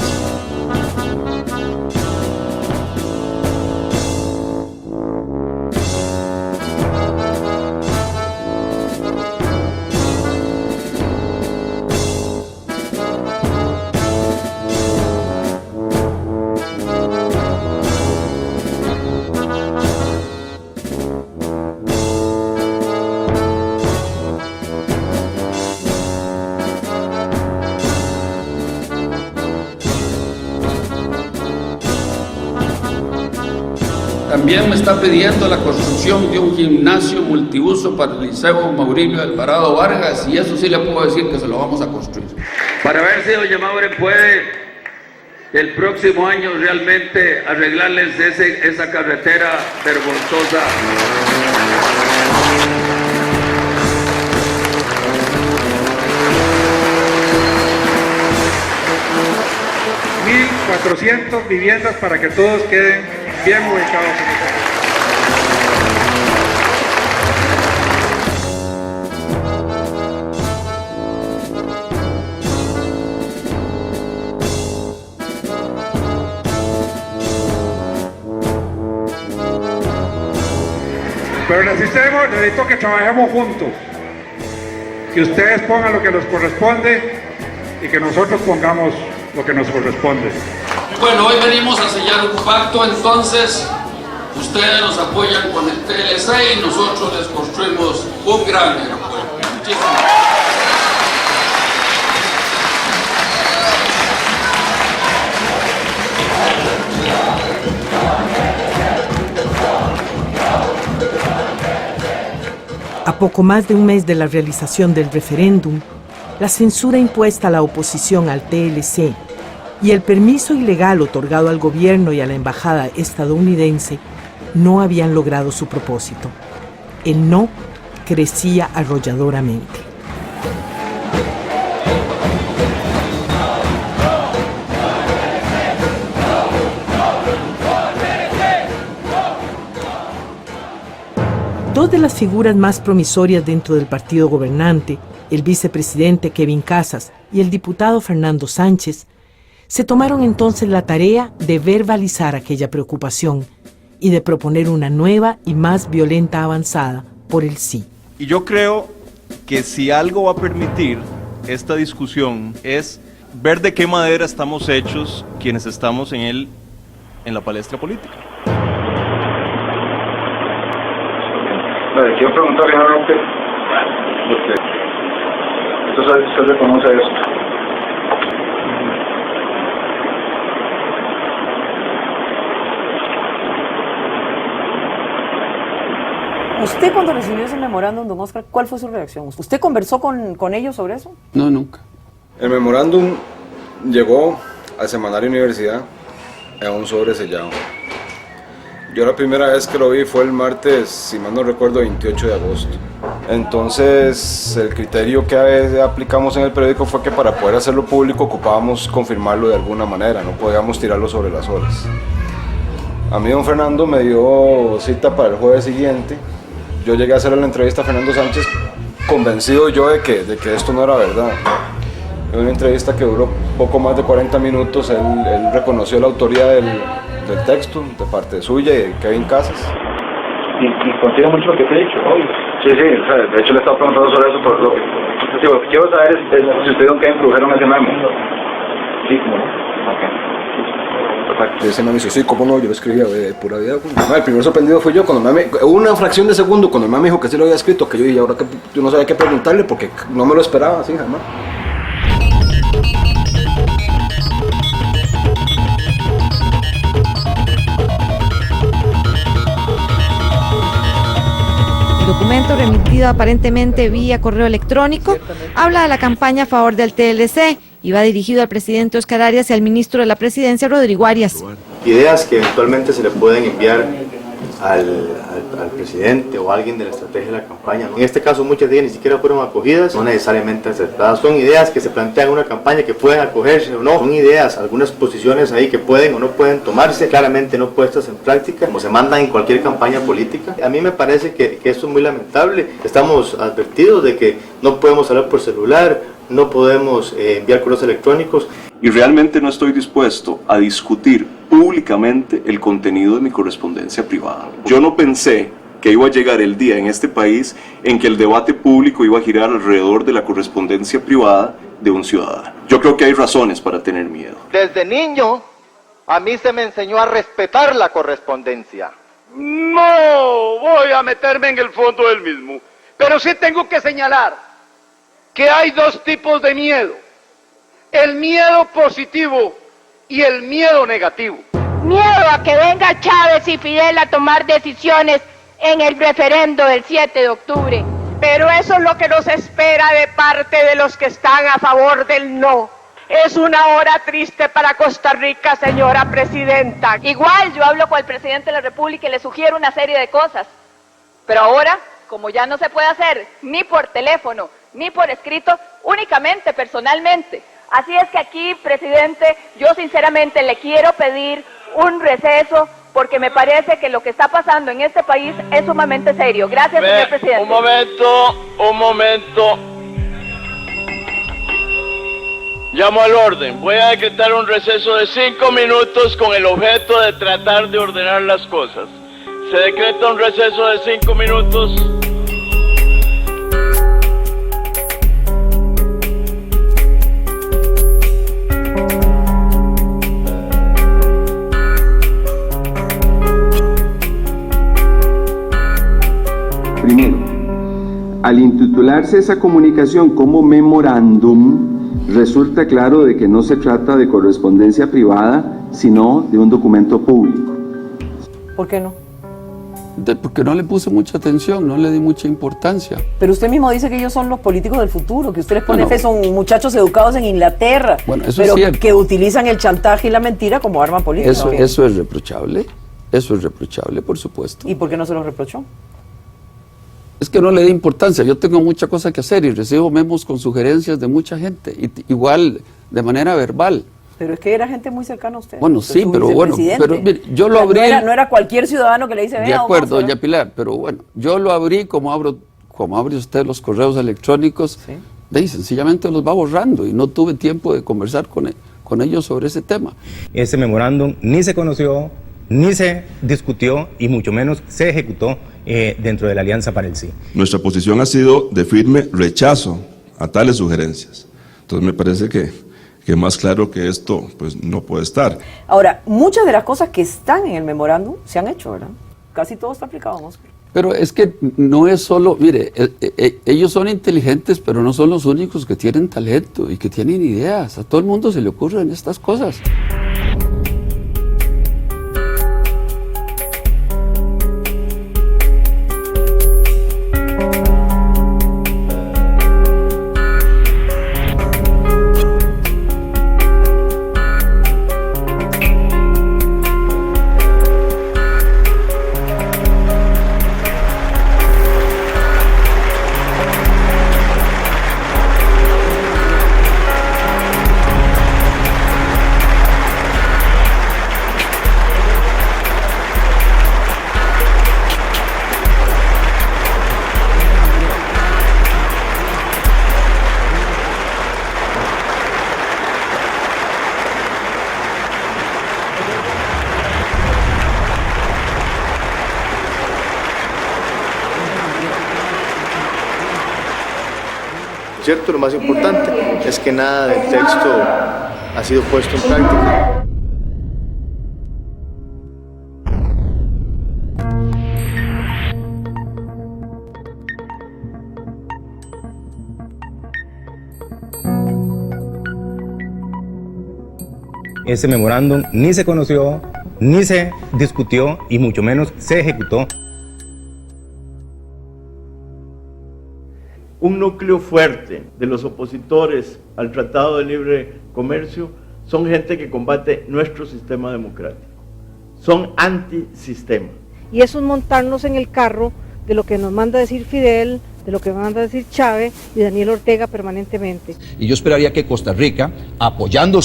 Speaker 25: También me está pidiendo la construcción de un gimnasio multiuso para el Liceo Maurilio Alvarado Vargas, y eso sí le puedo decir que se lo vamos a construir.
Speaker 5: Para ver si doña Maure puede el próximo año realmente arreglarles esa carretera vergonzosa.
Speaker 6: $1,400 viviendas para que todos queden bien ubicados en el país. Pero necesito que trabajemos juntos, que ustedes pongan lo que les corresponde y que nosotros pongamos lo que nos corresponde.
Speaker 25: Bueno, hoy venimos a sellar un pacto, entonces ustedes nos apoyan con el TLC y nosotros les construimos un gran aeropuerto. Muchísimas gracias.
Speaker 22: A poco más de un mes de la realización del referéndum, la censura impuesta a la oposición al TLC y el permiso ilegal otorgado al gobierno y a la embajada estadounidense no habían logrado su propósito. El no crecía arrolladoramente. Dos de las figuras más promisorias dentro del partido gobernante, el vicepresidente Kevin Casas y el diputado Fernando Sánchez, se tomaron entonces la tarea de verbalizar aquella preocupación y de proponer una nueva y más violenta avanzada por el sí.
Speaker 9: Y yo creo que si algo va a permitir esta discusión es ver de qué madera estamos hechos quienes estamos en la palestra política.
Speaker 24: Quiero preguntarle a usted, usted reconoce eso.
Speaker 11: ¿Usted cuando recibió ese memorándum, don Oscar, cuál fue su reacción? ¿Usted conversó con ellos sobre eso?
Speaker 25: No, nunca.
Speaker 24: El memorándum llegó al semanario Universidad a un sobre sellado. Yo la primera vez que lo vi fue el martes, si mal no recuerdo, 28 de agosto. Entonces, el criterio que aplicamos en el periódico fue que para poder hacerlo público ocupábamos confirmarlo de alguna manera, no podíamos tirarlo sobre las olas. A mí don Fernando me dio cita para el jueves siguiente. Yo llegué a hacerle la entrevista a Fernando Sánchez convencido yo de que esto no era verdad. En una entrevista que duró poco más de 40 minutos, él reconoció la autoría del texto de parte suya y de Kevin Casas.
Speaker 12: Y considero mucho lo que te he dicho, obvio.
Speaker 24: Sí, de hecho le estaba preguntando sobre eso, por lo que quiero saber es si ustedes nunca introdujeron ese memo.
Speaker 12: Sí, como no.
Speaker 24: Y ese meme dice, sí, cómo no, yo lo escribía de pura vida. El primer sorprendido fui yo cuando hubo una fracción de segundo cuando el meme dijo que sí lo había escrito, que yo dije, ahora que yo no sabía qué preguntarle porque no me lo esperaba así jamás.
Speaker 13: El documento, remitido aparentemente vía correo electrónico, habla de la campaña a favor del TLC y va dirigido al presidente Óscar Arias y al ministro de la Presidencia, Rodrigo Arias.
Speaker 24: Ideas que eventualmente se le pueden enviar al presidente o a alguien de la estrategia de la campaña. En este caso muchas de ellas ni siquiera fueron acogidas, no necesariamente aceptadas. Son ideas que se plantean en una campaña que pueden acogerse o no. Son ideas, algunas posiciones ahí que pueden o no pueden tomarse, claramente no puestas en práctica, como se mandan en cualquier campaña política. A mí me parece que esto es muy lamentable. Estamos advertidos de que no podemos hablar por celular, no podemos enviar correos electrónicos.
Speaker 29: Y realmente no estoy dispuesto a discutir públicamente el contenido de mi correspondencia privada. Yo no pensé que iba a llegar el día en este país en que el debate público iba a girar alrededor de la correspondencia privada de un ciudadano. Yo creo que hay razones para tener miedo.
Speaker 14: Desde niño, a mí se me enseñó a respetar la correspondencia.
Speaker 15: No voy a meterme en el fondo del mismo, pero sí tengo que señalar que hay dos tipos de miedo. El miedo positivo y el miedo negativo.
Speaker 3: Miedo a que venga Chávez y Fidel a tomar decisiones en el referendo del 7 de octubre.
Speaker 7: Pero eso es lo que nos espera de parte de los que están a favor del no. Es una hora triste para Costa Rica, señora presidenta.
Speaker 10: Igual yo hablo con el presidente de la República y le sugiero una serie de cosas. Pero ahora, como ya no se puede hacer ni por teléfono ni por escrito, únicamente personalmente. Así es que aquí, presidente, yo sinceramente le quiero pedir un receso porque me parece que lo que está pasando en este país es sumamente serio. Gracias, señor presidente.
Speaker 15: Un momento. Llamo al orden. Voy a decretar un receso de 5 minutos con el objeto de tratar de ordenar las cosas. Se decreta un receso de 5 minutos.
Speaker 17: Primero, al intitularse esa comunicación como memorándum, resulta claro de que no se trata de correspondencia privada, sino de un documento público.
Speaker 11: ¿Por qué no?
Speaker 25: Porque no le puse mucha atención, no le di mucha importancia.
Speaker 11: Pero usted mismo dice que ellos son los políticos del futuro, que usted les pone fe, son muchachos educados en Inglaterra,
Speaker 25: bueno, eso
Speaker 11: pero
Speaker 25: es cierto,
Speaker 11: que utilizan el chantaje y la mentira como arma política.
Speaker 25: Eso es reprochable, por supuesto.
Speaker 11: ¿Y por qué no se lo reprochó?
Speaker 25: Es que no le di importancia, yo tengo mucha cosa que hacer y recibo memos con sugerencias de mucha gente, igual de manera verbal.
Speaker 11: Pero es que era gente muy cercana a usted.
Speaker 25: Bueno, sí, pero mire, yo lo abrí...
Speaker 11: No era cualquier ciudadano que le dice...
Speaker 25: De acuerdo, doña Pilar, pero bueno, yo lo abrí como abre usted los correos electrónicos, ¿sí? Y sencillamente los va borrando y no tuve tiempo de conversar con ellos sobre ese tema.
Speaker 19: Ese memorándum ni se conoció, ni se discutió y mucho menos se ejecutó dentro de la Alianza para el Sí.
Speaker 20: Nuestra posición ha sido de firme rechazo a tales sugerencias. Entonces me parece que más claro que esto pues no puede estar.
Speaker 11: Ahora, muchas de las cosas que están en el memorándum se han hecho, ¿verdad? Casi todo está aplicado, ¿no?
Speaker 25: Pero es que no es solo, mire, ellos son inteligentes, pero no son los únicos que tienen talento y que tienen ideas. A todo el mundo se le ocurren estas cosas.
Speaker 21: ¿Cierto? Lo más importante es que nada del texto ha sido puesto en práctica.
Speaker 19: Ese memorándum ni se conoció, ni se discutió y mucho menos se ejecutó.
Speaker 27: Un núcleo fuerte de los opositores al Tratado de Libre Comercio son gente que combate nuestro sistema democrático. Son antisistema.
Speaker 28: Y eso es montarnos en el carro de lo que nos manda a decir Fidel, de lo que manda a decir Chávez y Daniel Ortega permanentemente.
Speaker 30: Y yo esperaría que Costa Rica, apoyando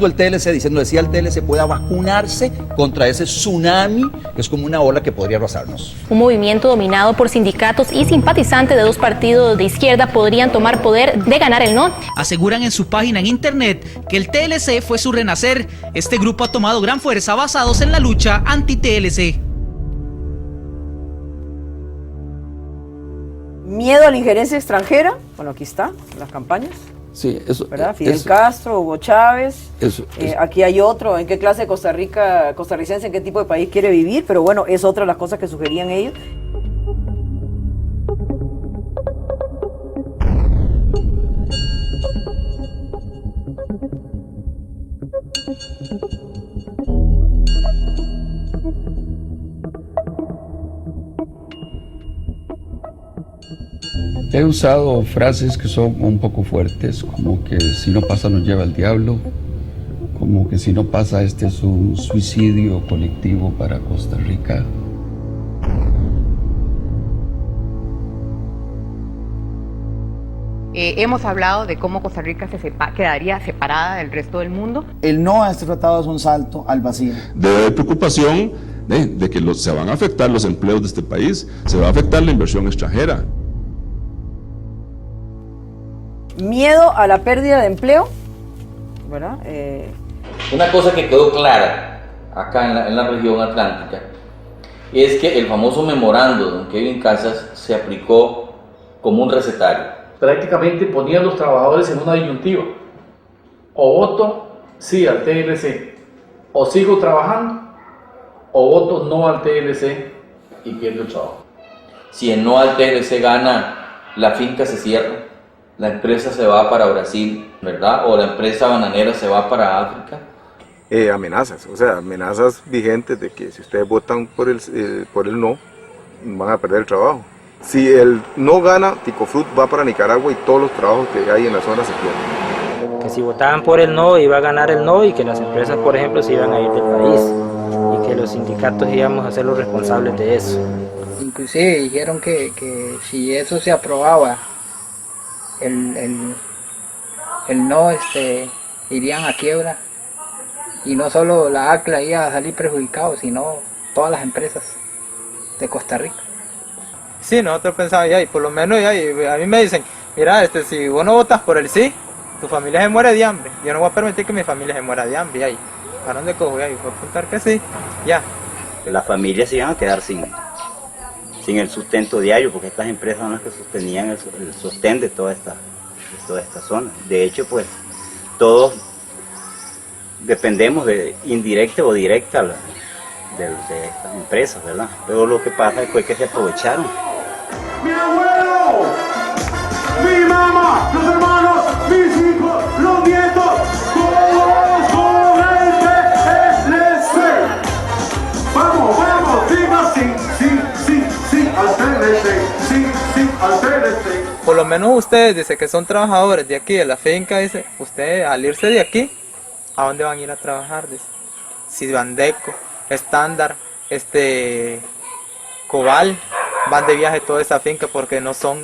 Speaker 30: el TLC, diciéndole sí al TLC, pueda vacunarse contra ese tsunami que es como una ola que podría arrasarnos.
Speaker 31: Un movimiento dominado por sindicatos y simpatizantes de dos partidos de izquierda podrían tomar poder de ganar el no.
Speaker 32: Aseguran en su página en internet que el TLC fue su renacer. Este grupo ha tomado gran fuerza basados en la lucha anti-TLC.
Speaker 11: ¿Miedo a la injerencia extranjera? Bueno, aquí está, las campañas.
Speaker 25: Sí, eso,
Speaker 11: ¿verdad? Fidel Castro, Hugo Chávez, aquí hay otro, ¿en qué clase de costarricense, en qué tipo de país quiere vivir? Pero bueno, es otra de las cosas que sugerían ellos.
Speaker 25: He usado frases que son un poco fuertes, como que si no pasa nos lleva el diablo, como que si no pasa este es un suicidio colectivo para Costa Rica.
Speaker 1: Hemos hablado de cómo Costa Rica quedaría separada del resto del mundo.
Speaker 2: El no a este tratado es un salto al vacío.
Speaker 20: Debe haber preocupación de que se van a afectar los empleos de este país, se va a afectar la inversión extranjera.
Speaker 11: Miedo a la pérdida de empleo, ¿verdad?
Speaker 4: Una cosa que quedó clara acá en la región atlántica es que el famoso memorando de don Kevin Casas se aplicó como un recetario.
Speaker 5: Prácticamente ponía a los trabajadores en una disyuntiva: o voto sí al TLC, o sigo trabajando, o voto no al TLC y pierdo el trabajo.
Speaker 4: Si el no al TLC gana, la finca se cierra, la empresa se va para Brasil, ¿verdad? O la empresa bananera se va para África.
Speaker 6: Amenazas, o sea, amenazas vigentes de que si ustedes votan por el no, van a perder el trabajo. Si el no gana, Ticofrut va para Nicaragua y todos los trabajos que hay en la zona se pierden.
Speaker 8: Que si votaban por el no, iba a ganar el no y que las empresas, por ejemplo, se iban a ir del país y que los sindicatos íbamos a ser los responsables de eso.
Speaker 9: Inclusive dijeron que si eso se aprobaba, el no irían a quiebra y no solo la ACLA iba a salir perjudicado, sino todas las empresas de Costa Rica.
Speaker 8: Sí, nosotros pensamos, y por lo menos a mí me dicen, mira, si vos no votas por el sí, tu familia se muere de hambre. Yo no voy a permitir que mi familia se muera de hambre. ¿Para dónde cojo? Voy a apuntar que sí, ya.
Speaker 16: Las familias se iban a quedar sin el sustento diario, porque estas empresas son las que sostenían el sostén de toda esta zona. De hecho, pues, todos dependemos de indirecta o directa de estas empresas, ¿verdad? Pero lo que pasa fue que se aprovecharon.
Speaker 18: ¡Mi abuelo! ¡Mi mamá! ¡Los hermanos! ¡Mis hijos! ¡Los nietos! ¡Todos con el TLC! ¡Vamos, vamos! ¡Diga sí al TLC! ¡Sí al TLC!
Speaker 8: Por lo menos ustedes dicen que son trabajadores de aquí, de la finca, dice, ustedes al irse de aquí, ¿a dónde van a ir a trabajar? Dice, si Bandeco, Estándar, Cobal, van de viaje toda esa finca porque no son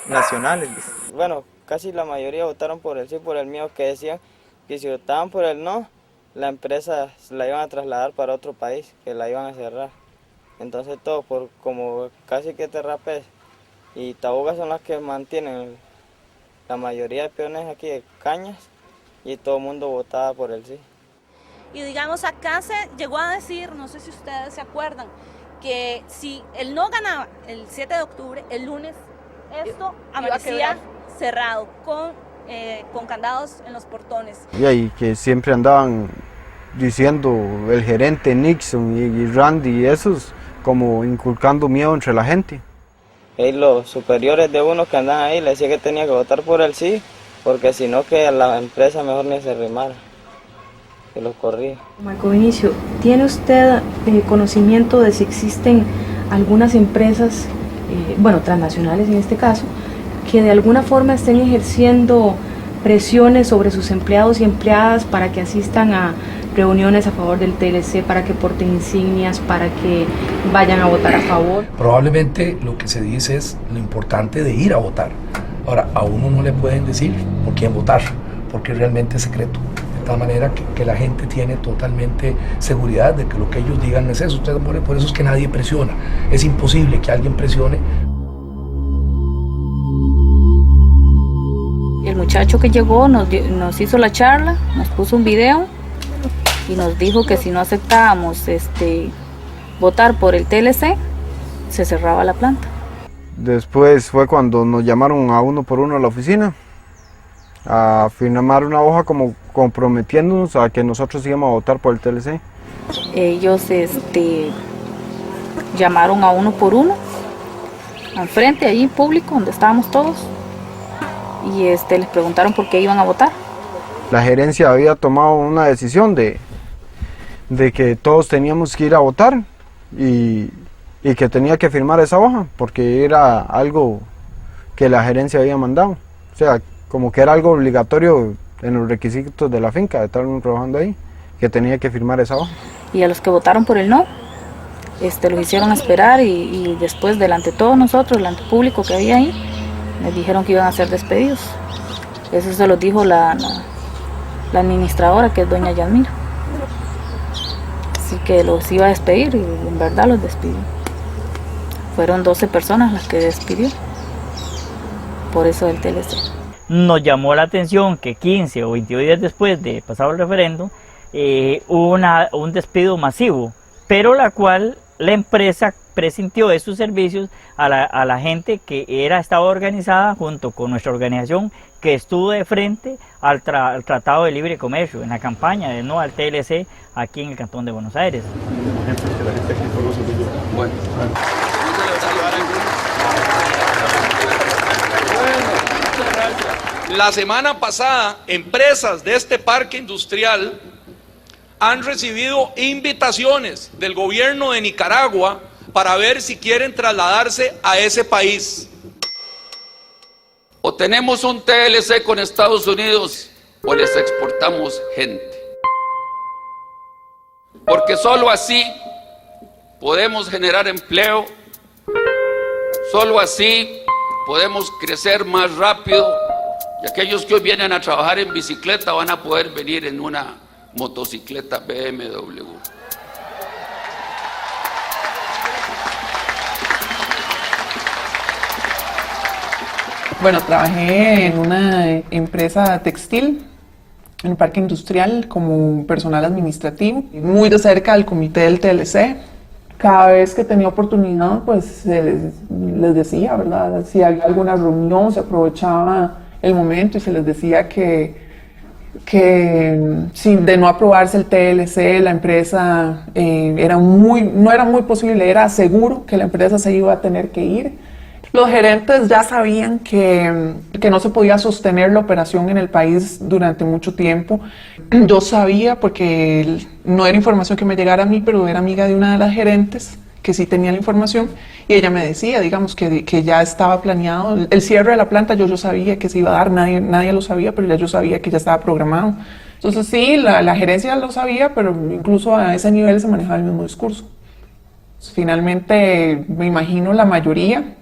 Speaker 8: nacionales. Dice.
Speaker 9: Bueno, casi la mayoría votaron por el sí, por el miedo que decían que si votaban por el no, la empresa la iban a trasladar para otro país, que la iban a cerrar. Entonces todo, por como casi que Terrapés y Taboga son las que mantienen la mayoría de peones aquí de Cañas y todo el mundo votaba por el sí.
Speaker 22: Y digamos, acá se llegó a decir, no sé si ustedes se acuerdan, que si el no ganaba el 7 de octubre, el lunes, esto amanecía cerrado, con candados en los portones.
Speaker 23: Y ahí que siempre andaban diciendo el gerente Nixon y Randy y esos, como inculcando miedo entre la gente.
Speaker 9: Y los superiores de uno que andaban ahí le decían que tenía que votar por el sí, porque si no que a la empresa mejor ni se rimara, que los corría.
Speaker 26: Marco Vinicio, ¿tiene usted conocimiento de si existen algunas empresas, transnacionales en este caso, que de alguna forma estén ejerciendo presiones sobre sus empleados y empleadas para que asistan a reuniones a favor del TLC, para que porten insignias, para que vayan a votar a favor?
Speaker 33: Probablemente lo que se dice es lo importante de ir a votar. Ahora, a uno no le pueden decir por quién votar, porque realmente es secreto. De tal manera que la gente tiene totalmente seguridad de que lo que ellos digan es eso. Por eso es que nadie presiona. Es imposible que alguien presione.
Speaker 34: El muchacho que llegó nos hizo la charla, nos puso un video y nos dijo que si no aceptábamos votar por el TLC, se cerraba la planta.
Speaker 23: Después fue cuando nos llamaron a uno por uno a la oficina a firmar una hoja como comprometiéndonos a que nosotros íbamos a votar por el TLC.
Speaker 34: Ellos llamaron a uno por uno, enfrente, allí en público, donde estábamos todos, y les preguntaron por qué iban a votar.
Speaker 23: La gerencia había tomado una decisión de que todos teníamos que ir a votar y que tenía que firmar esa hoja, porque era algo que la gerencia había mandado. O sea, como que era algo obligatorio en los requisitos de la finca, de estar uno trabajando ahí, que tenía que firmar esa hoja.
Speaker 34: Y a los que votaron por el no, los hicieron esperar y después, delante de todos nosotros, delante del público que había ahí, les dijeron que iban a ser despedidos. Eso se lo dijo la administradora, que es doña Yasmina. Así que los iba a despedir y en verdad los despidió. Fueron 12 personas las que despidió por eso del TLC.
Speaker 3: Nos llamó la atención que 15 o 22 días después de pasado el referéndum hubo un despido masivo, pero la cual la empresa presintió de sus servicios a la gente que estaba organizada junto con nuestra organización, que estuvo de frente al Tratado de Libre Comercio en la campaña de no al TLC aquí en el Cantón de Buenos Aires.
Speaker 25: Bueno.
Speaker 7: La semana pasada, empresas de este parque industrial han recibido invitaciones del gobierno de Nicaragua para ver si quieren trasladarse a ese país. O tenemos un TLC con Estados Unidos o les exportamos gente. Porque solo así podemos generar empleo, solo así podemos crecer más rápido y aquellos que hoy vienen a trabajar en bicicleta van a poder venir en una motocicleta BMW.
Speaker 10: Bueno, trabajé en una empresa textil, en un parque industrial, como personal administrativo, muy de cerca del comité del TLC. Cada vez que tenía oportunidad, pues les decía, ¿verdad? Si había alguna reunión, se aprovechaba el momento y se les decía que si de no aprobarse el TLC, la empresa no era muy posible, era seguro que la empresa se iba a tener que ir. Los gerentes ya sabían que no se podía sostener la operación en el país durante mucho tiempo. Yo sabía, porque no era información que me llegara a mí, pero era amiga de una de las gerentes que sí tenía la información, y ella me decía, digamos, que ya estaba planeado el cierre de la planta. Yo sabía que se iba a dar, nadie lo sabía, pero ya yo sabía que ya estaba programado. Entonces sí, la gerencia lo sabía, pero incluso a ese nivel se manejaba el mismo discurso. Finalmente, me imagino la mayoría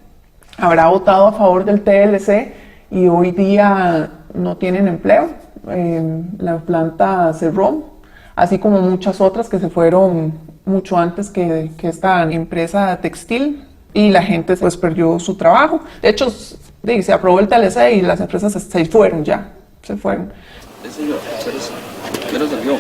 Speaker 10: habrá votado a favor del TLC y hoy día no tienen empleo. La planta cerró, así como muchas otras que se fueron mucho antes que esta empresa textil, y la gente pues perdió su trabajo. De hecho, se aprobó el TLC y las empresas se fueron ya, se fueron.
Speaker 25: Señor, pero salió.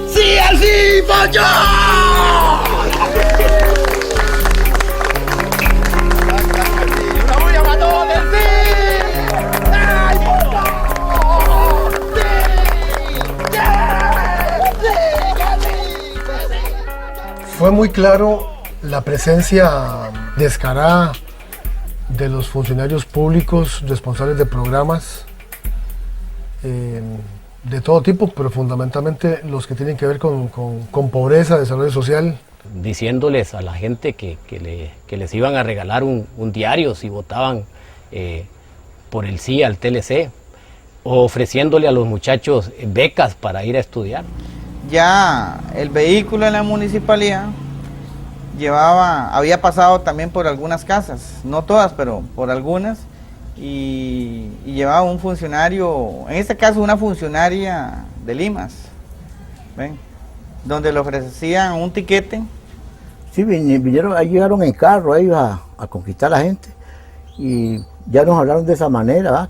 Speaker 18: ¡Sí, así, pollo!
Speaker 33: Fue muy claro la presencia descarada de los funcionarios públicos responsables de programas de todo tipo, pero fundamentalmente los que tienen que ver con pobreza, desarrollo social.
Speaker 12: Diciéndoles a la gente que les iban a regalar un diario si votaban por el sí al TLC, o ofreciéndole a los muchachos becas para ir a estudiar.
Speaker 8: Ya el vehículo en la municipalidad había pasado también por algunas casas, no todas, pero por algunas, y llevaba un funcionario, en este caso una funcionaria de Limas, ¿ven? Donde le ofrecían un tiquete.
Speaker 13: Sí, vinieron, ahí llegaron en carro ellos a conquistar a la gente, y ya nos hablaron de esa manera, ¿verdad?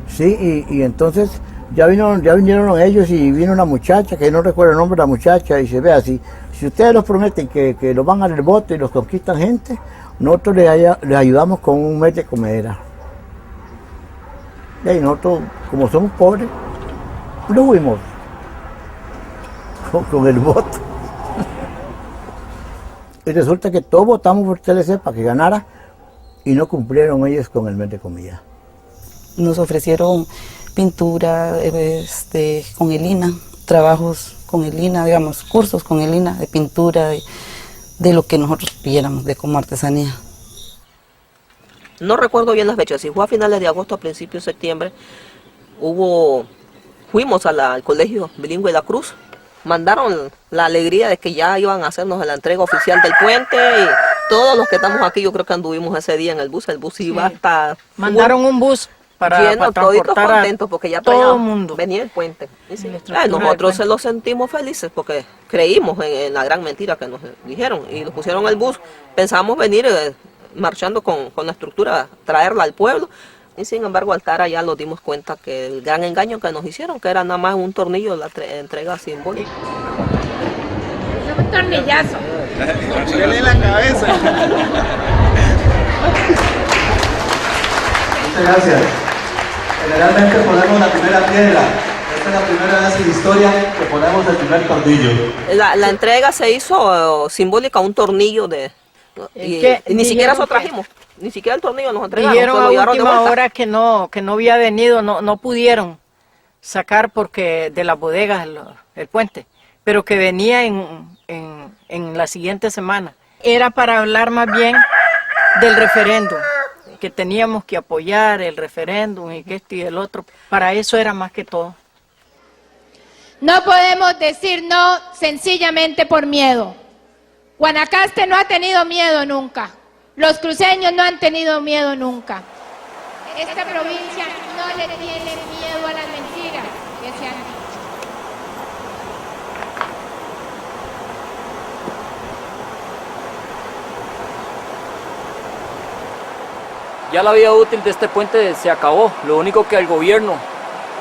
Speaker 13: Sí, y entonces ya vinieron ellos, y vino una muchacha, que no recuerdo el nombre de la muchacha, y se ve así: si ustedes los prometen que los van al voto y los conquistan gente, nosotros les ayudamos con un mes de comedera. Y nosotros, como somos pobres, No fuimos con el voto. Y resulta que todos votamos por TLC para que ganara y no cumplieron ellos con el mes de comida.
Speaker 1: Nos ofrecieron pintura con el INA, trabajos con el INA, digamos, cursos con el INA de pintura, de lo que nosotros pidiéramos, de como artesanía.
Speaker 2: No recuerdo bien las fechas, si fue a finales de agosto, a principios de septiembre, fuimos al colegio bilingüe La Cruz, mandaron la alegría de que ya iban a hacernos la entrega oficial del puente y todos los que estamos aquí yo creo que anduvimos ese día en el bus iba hasta...
Speaker 11: Mandaron un bus para transportar
Speaker 2: contentos porque ya
Speaker 11: todo el mundo.
Speaker 2: Venía el puente. Nosotros se lo sentimos felices porque creímos en la gran mentira que nos dijeron y nos pusieron el bus, pensábamos venir marchando con la estructura, traerla al pueblo. Y sin embargo, al estar allá nos dimos cuenta que el gran engaño que nos hicieron, que era nada más un tornillo, la entrega simbólica.
Speaker 14: Es un tornillazo.
Speaker 18: Dale la cabeza.
Speaker 15: Muchas gracias. Generalmente ponemos la primera piedra. Esta es la primera vez en la historia que ponemos el primer tornillo.
Speaker 2: La entrega se hizo simbólica, un tornillo de... Y ni siquiera eso trajimos. Ni siquiera el tornillo nos entregaron.
Speaker 11: Dijeron a última hora que no había venido, no pudieron sacar porque de las bodegas el puente, pero que venía en la siguiente semana. Era para hablar más bien del referéndum, que teníamos que apoyar el referéndum y que esto y el otro. Para eso era más que todo.
Speaker 14: No podemos decir no sencillamente por miedo. Guanacaste no ha tenido miedo nunca. Los cruceños no han tenido miedo nunca. Esta provincia no le tiene miedo a las mentiras que se han dicho.
Speaker 17: Ya la vida útil de este puente se acabó. Lo único que al gobierno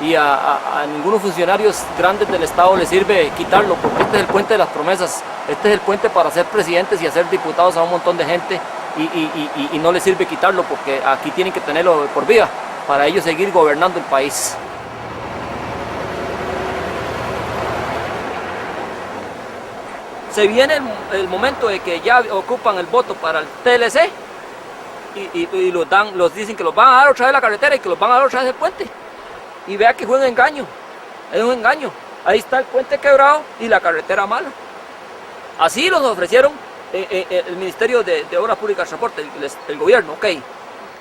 Speaker 17: y a ningunos funcionarios grandes del Estado les sirve quitarlo, porque este es el puente de las promesas. Este es el puente para ser presidentes y hacer diputados a un montón de gente. Y no les sirve quitarlo porque aquí tienen que tenerlo por vida para ellos seguir gobernando el país. Se viene el momento de que ya ocupan el voto para el TLC y los dicen que los van a dar otra vez la carretera y que los van a dar otra vez el puente. Y vea que fue un engaño, es un engaño. Ahí está el puente quebrado y la carretera mala. Así los ofrecieron el Ministerio de Obras Públicas y Transporte, el gobierno, ok.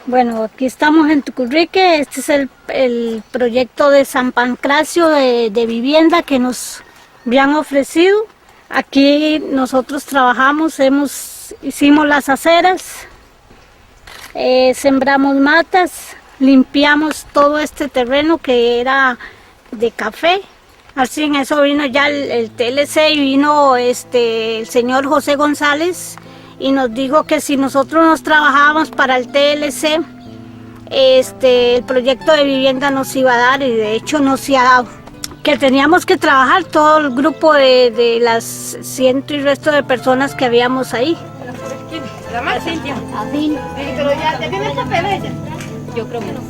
Speaker 19: Bueno, aquí estamos en Tucurrique, este es el proyecto de San Pancracio de vivienda que nos habían ofrecido. Aquí nosotros trabajamos, hicimos las aceras, sembramos matas, limpiamos todo este terreno que era de café. Así en eso vino ya el TLC y vino el señor José González y nos dijo que si nosotros nos trabajábamos para el TLC, el proyecto de vivienda nos iba a dar y de hecho nos se ha dado. Que teníamos que trabajar todo el grupo de las ciento y resto de personas que habíamos ahí.
Speaker 14: ¿La más Cintia? Sí, pero ya tiene papel ella.
Speaker 19: Yo creo que no.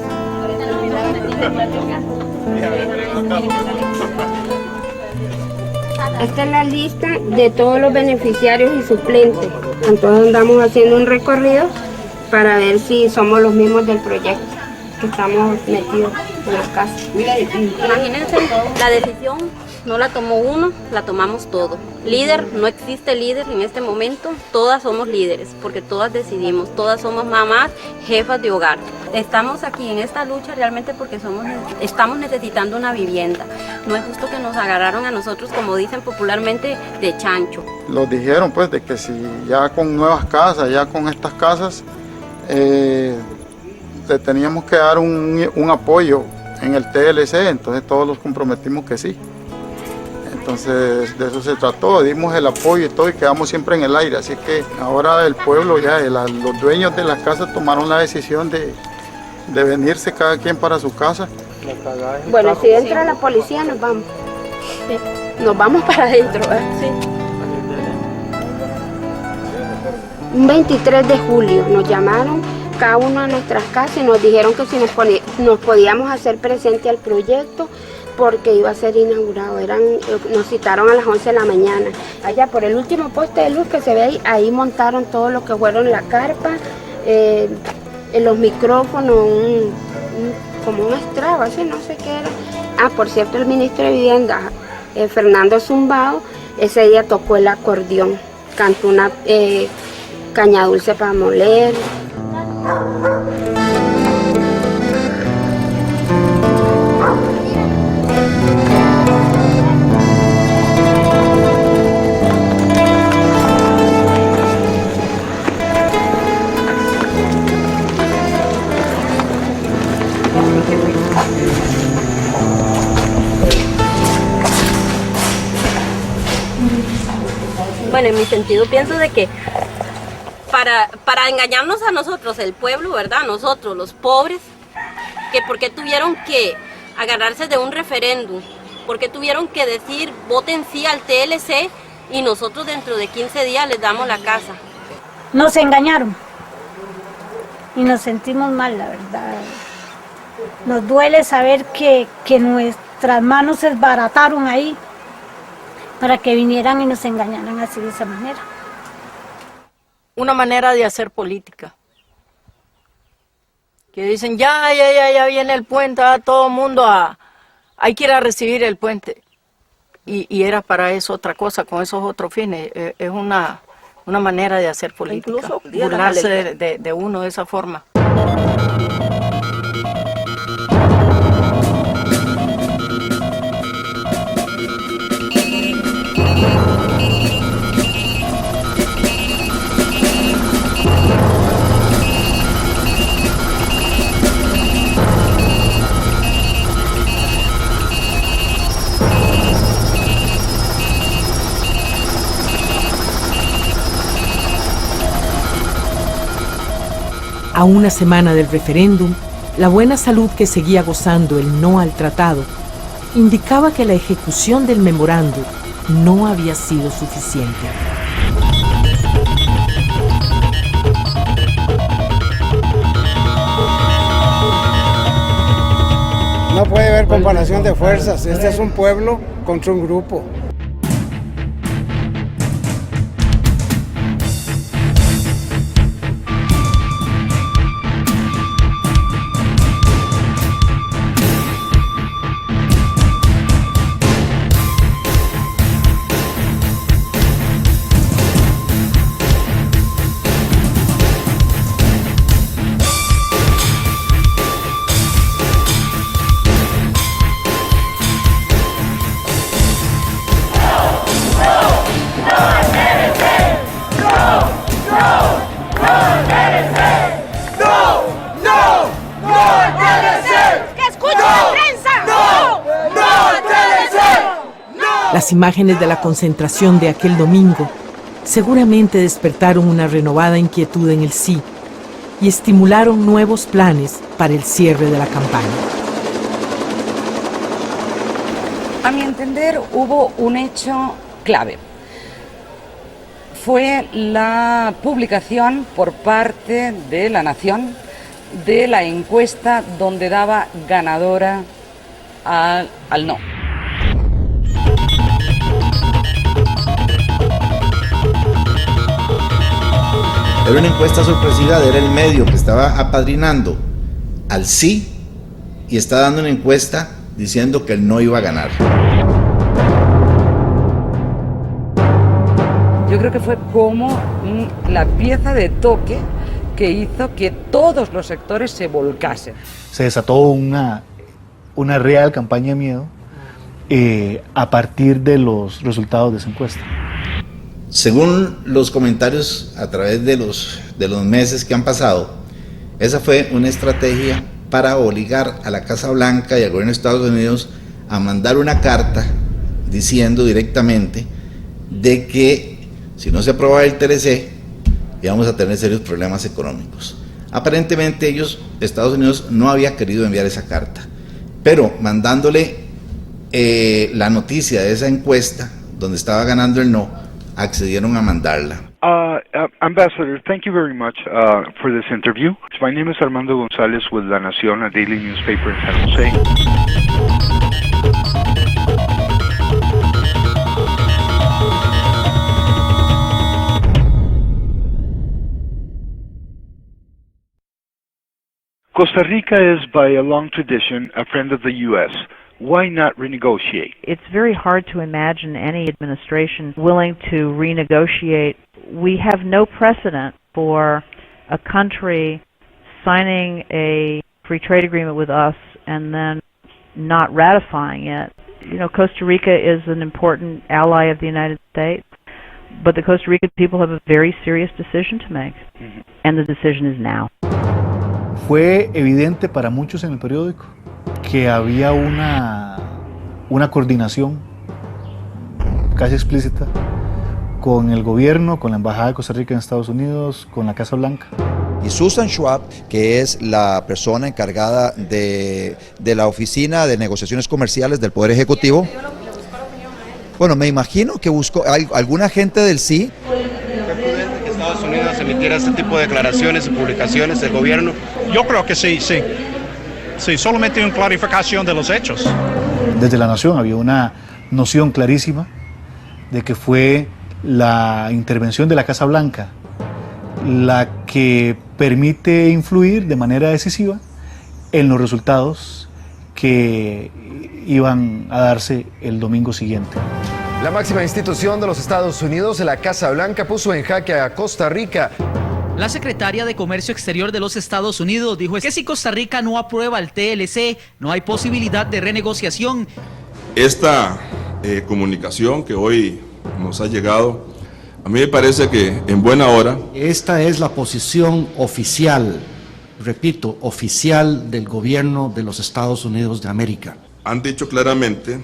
Speaker 21: Esta es la lista de todos los beneficiarios y suplentes. Entonces andamos haciendo un recorrido para ver si somos los mismos del proyecto, que estamos metidos en las casas.
Speaker 19: Imagínense, la decisión no la tomó uno, la tomamos todos. Líder, no existe líder en este momento, todas somos líderes, porque todas decidimos, todas somos mamás, jefas de hogar. Estamos aquí en esta lucha realmente porque estamos necesitando una vivienda. No es justo que nos agarraron a nosotros, como dicen popularmente, de chancho.
Speaker 24: Nos dijeron pues de que si ya con nuevas casas, ya con estas casas, le teníamos que dar un apoyo en el TLC, entonces todos los comprometimos que sí. Entonces de eso se trató, dimos el apoyo y todo y quedamos siempre en el aire, así que ahora el pueblo ya, los dueños de las casas tomaron la decisión de venirse cada quien para su casa.
Speaker 21: Bueno, si entra la policía nos vamos. Sí. Nos vamos para adentro, ¿eh? Sí. Un 23 de julio nos llamaron cada uno a nuestras casas y nos dijeron que si nos podíamos hacer presente al proyecto porque iba a ser inaugurado. Nos citaron a las 11 de la mañana. Allá por el último poste de luz que se ve ahí montaron todo lo que fueron la carpa, los micrófonos, como un estrado, así no sé qué era. Ah, por cierto, el ministro de Vivienda, Fernando Zumbao, ese día tocó el acordeón, cantó una caña dulce para moler.
Speaker 4: Bueno, en mi sentido pienso de que para engañarnos a nosotros, el pueblo, ¿verdad? Nosotros, los pobres, que por qué tuvieron que agarrarse de un referéndum, por qué tuvieron que decir voten sí al TLC y nosotros dentro de 15 días les damos la casa.
Speaker 19: Nos engañaron y nos sentimos mal, la verdad. Nos duele saber que nuestras manos se desbarataron ahí para que vinieran y nos engañaran así de esa manera.
Speaker 11: Una manera de hacer política. Que dicen, ya viene el puente, todo el mundo hay que ir a recibir el puente. Y era para eso otra cosa, con esos otros fines. Es una manera de hacer política. Incluso burlarse de uno de esa forma.
Speaker 5: A una semana del referéndum, la buena salud que seguía gozando el no al tratado indicaba que la ejecución del memorando no había sido suficiente.
Speaker 6: No puede haber comparación de fuerzas. Este es un pueblo contra un grupo.
Speaker 5: Las imágenes de la concentración de aquel domingo seguramente despertaron una renovada inquietud en el sí y estimularon nuevos planes para el cierre de la campaña.
Speaker 9: A mi entender, hubo un hecho clave. Fue la publicación por parte de La Nación de la encuesta donde daba ganadora al no.
Speaker 16: Era una encuesta sorpresiva, era el medio que estaba apadrinando al sí y está dando una encuesta diciendo que el no iba a ganar.
Speaker 9: Yo creo que fue como la pieza de toque que hizo que todos los sectores se volcasen.
Speaker 20: Se desató una real campaña de miedo a partir de los resultados de esa encuesta.
Speaker 16: Según los comentarios a través de los meses que han pasado, esa fue una estrategia para obligar a la Casa Blanca y al gobierno de Estados Unidos a mandar una carta diciendo directamente de que si no se aprobaba el TLC íbamos a tener serios problemas económicos. Aparentemente Estados Unidos no había querido enviar esa carta, pero mandándole la noticia de esa encuesta donde estaba ganando el no, accedieron a mandarla.
Speaker 22: Ambassador, thank you very much for this interview. My name is Armando González with La Nación, a daily newspaper in San Jose. Costa Rica is, by a long tradition, a friend of the U.S. Why not renegotiate?
Speaker 3: It's very hard to imagine any administration willing to renegotiate. We have no precedent for a country signing a free trade agreement with us and then not ratifying it. You know, Costa Rica is an important ally of the United States, but the Costa Rican people have a very serious decision to make, and the decision is now.
Speaker 20: Fue evidente para muchos en el periódico que había una coordinación casi explícita con el gobierno, con la Embajada de Costa Rica en Estados Unidos, con la Casa Blanca.
Speaker 7: Y Susan Schwab, que es la persona encargada de la Oficina de Negociaciones Comerciales del Poder Ejecutivo, bueno, me imagino que buscó alguna gente del sí.
Speaker 10: ¿Fue prudente que Estados Unidos emitiera este tipo de declaraciones y publicaciones del gobierno?
Speaker 23: Yo creo que sí. Sí, solamente una clarificación de los hechos.
Speaker 20: Desde la Nación había una noción clarísima de que fue la intervención de la Casa Blanca la que permite influir de manera decisiva en los resultados que iban a darse el domingo siguiente.
Speaker 25: La máxima institución de los Estados Unidos, la Casa Blanca, puso en jaque a Costa Rica.
Speaker 26: La secretaria de Comercio Exterior de los Estados Unidos dijo que si Costa Rica no aprueba el TLC, no hay posibilidad de renegociación.
Speaker 27: Esta comunicación que hoy nos ha llegado, a mí me parece que en buena hora.
Speaker 28: Esta es la posición oficial, repito, oficial del gobierno de los Estados Unidos de América.
Speaker 27: Han dicho claramente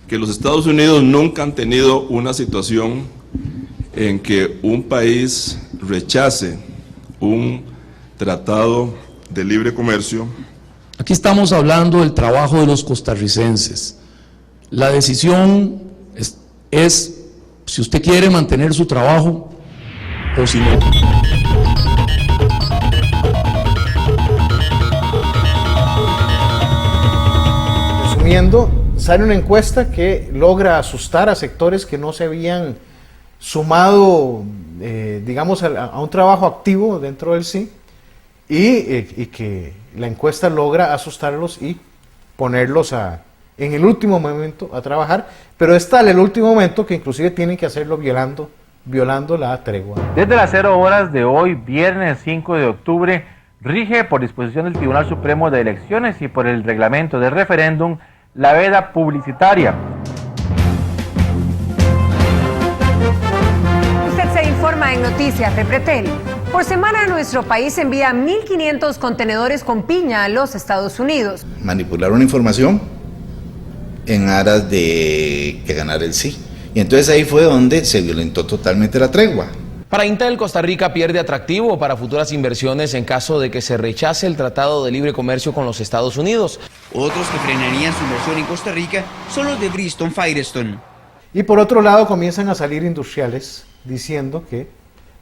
Speaker 27: que los Estados Unidos nunca han tenido una situación en que un país rechace un tratado de libre comercio.
Speaker 29: Aquí estamos hablando del trabajo de los costarricenses. La decisión es si usted quiere mantener su trabajo o si no.
Speaker 30: Resumiendo, sale una encuesta que logra asustar a sectores que no se habían sumado, digamos, a un trabajo activo dentro del sí, y que la encuesta logra asustarlos y ponerlos en el último momento a trabajar, pero es tal el último momento que inclusive tienen que hacerlo violando la tregua.
Speaker 31: Desde las 0 horas de hoy, viernes 5 de octubre, rige por disposición del Tribunal Supremo de Elecciones y por el reglamento del referéndum la veda publicitaria.
Speaker 32: Usted se informa en Noticias Repretel. Por semana nuestro país envía 1.500 contenedores con piña a los Estados Unidos.
Speaker 16: Manipularon información en aras de que ganara el sí. Y entonces ahí fue donde se violentó totalmente la tregua.
Speaker 33: Para Intel, Costa Rica pierde atractivo para futuras inversiones en caso de que se rechace el Tratado de Libre Comercio con los Estados Unidos.
Speaker 34: Otros que frenarían su inversión en Costa Rica son los de Bristol Firestone.
Speaker 30: Y por otro lado comienzan a salir industriales diciendo que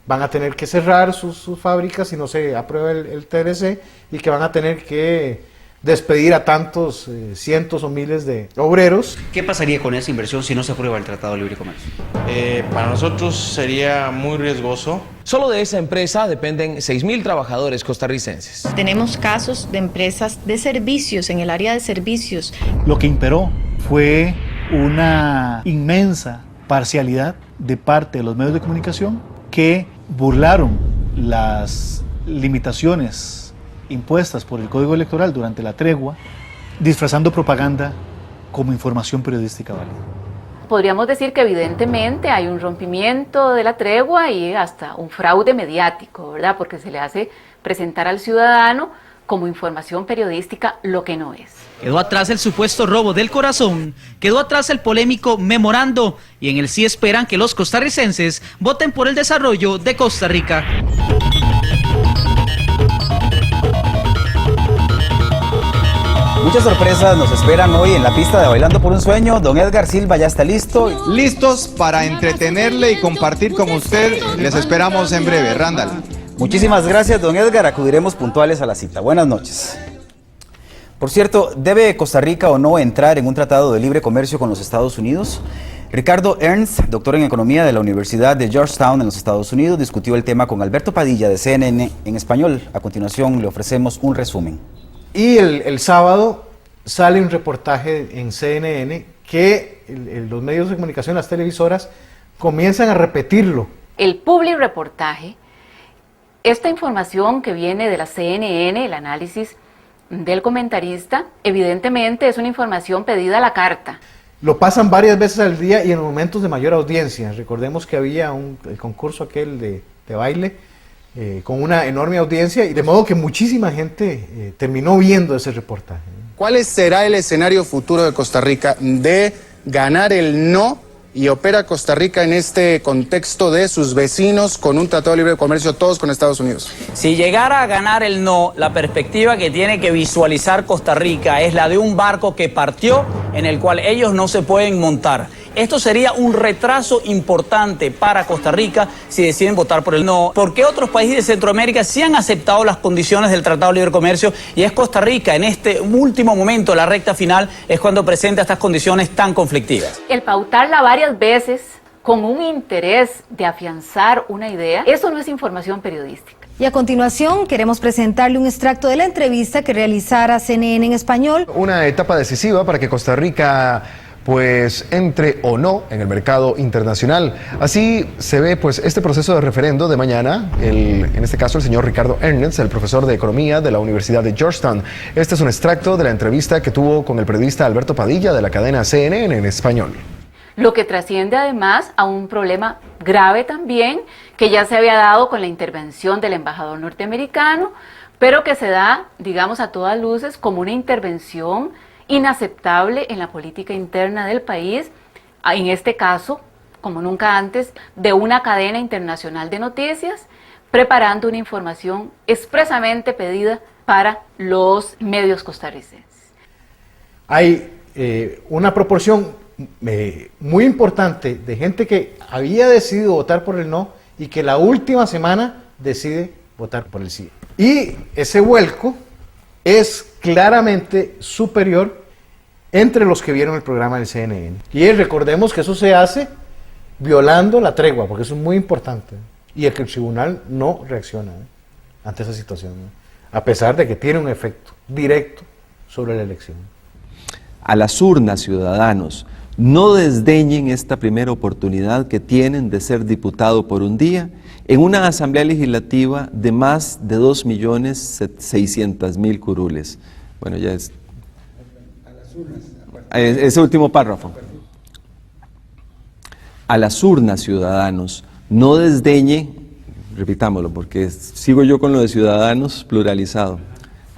Speaker 30: van a tener que cerrar sus fábricas si no se aprueba el TLC y que van a tener que despedir a tantos cientos o miles de obreros.
Speaker 34: ¿Qué pasaría con esa inversión si no se aprueba el Tratado de Libre Comercio?
Speaker 33: Para nosotros sería muy riesgoso. Solo de esa empresa dependen 6.000 trabajadores costarricenses.
Speaker 35: Tenemos casos de empresas de servicios, en el área de servicios.
Speaker 20: Lo que imperó fue una inmensa parcialidad de parte de los medios de comunicación que burlaron las limitaciones impuestas por el Código Electoral durante la tregua, disfrazando propaganda como información periodística válida.
Speaker 36: Podríamos decir que evidentemente hay un rompimiento de la tregua y hasta un fraude mediático, ¿verdad? Porque se le hace presentar al ciudadano como información periodística lo que no es.
Speaker 26: Quedó atrás el supuesto robo del corazón, quedó atrás el polémico memorando y en el sí esperan que los costarricenses voten por el desarrollo de Costa Rica.
Speaker 37: Muchas sorpresas nos esperan hoy en la pista de Bailando por un Sueño. Don Edgar Silva ya está listo.
Speaker 38: Listos para entretenerle y compartir con usted. Les esperamos en breve. Randall.
Speaker 37: Muchísimas gracias, don Edgar. Acudiremos puntuales a la cita. Buenas noches. Por cierto, ¿debe Costa Rica o no entrar en un tratado de libre comercio con los Estados Unidos? Ricardo Ernst, doctor en Economía de la Universidad de Georgetown en los Estados Unidos, discutió el tema con Alberto Padilla de CNN en español. A continuación le ofrecemos un resumen.
Speaker 30: Y el sábado sale un reportaje en CNN que los medios de comunicación, las televisoras, comienzan a repetirlo.
Speaker 36: El public reportaje, esta información que viene de la CNN, el análisis del comentarista, evidentemente es una información pedida a la carta.
Speaker 30: Lo pasan varias veces al día y en momentos de mayor audiencia. Recordemos que había el concurso aquel de baile con una enorme audiencia, y de modo que muchísima gente terminó viendo ese reportaje.
Speaker 1: ¿Cuál será el escenario futuro de Costa Rica de ganar el no? Y opera Costa Rica en este contexto de sus vecinos con un tratado de libre comercio, todos con Estados Unidos.
Speaker 2: Si llegara a ganar el no, la perspectiva que tiene que visualizar Costa Rica es la de un barco que partió en el cual ellos no se pueden montar. Esto sería un retraso importante para Costa Rica si deciden votar por el no. ¿Por qué otros países de Centroamérica sí han aceptado las condiciones del Tratado de Libre Comercio? Y es Costa Rica, en este último momento, la recta final, es cuando presenta estas condiciones tan conflictivas.
Speaker 36: El pautarla varias veces con un interés de afianzar una idea, eso no es información periodística.
Speaker 4: Y a continuación queremos presentarle un extracto de la entrevista que realizara CNN en español.
Speaker 25: Una etapa decisiva para que Costa Rica pues entre o no en el mercado internacional. Así se ve pues este proceso de referendo de mañana. En este caso el señor Ricardo Ernst, el profesor de Economía de la Universidad de Georgetown. Este es un extracto de la entrevista que tuvo con el periodista Alberto Padilla de la cadena CNN en español.
Speaker 36: Lo que trasciende además a un problema grave también, que ya se había dado con la intervención del embajador norteamericano, pero que se da, digamos, a todas luces como una intervención inaceptable en la política interna del país, en este caso, como nunca antes, de una cadena internacional de noticias, preparando una información expresamente pedida para los medios costarricenses.
Speaker 30: Hay una proporción muy importante de gente que había decidido votar por el no y que la última semana decide votar por el sí. Y ese vuelco es claramente superior entre los que vieron el programa del CNN. Y recordemos que eso se hace violando la tregua, porque eso es muy importante. Y el que el tribunal no reacciona ante esa situación, a pesar de que tiene un efecto directo sobre la elección.
Speaker 5: A las urnas, ciudadanos, no desdeñen esta primera oportunidad que tienen de ser diputado por un día en una asamblea legislativa de más de 2.600.000 curules. Bueno, ya es... Ese último párrafo. A las urnas, ciudadanos, no desdeñe, repitámoslo porque sigo yo con lo de ciudadanos pluralizado.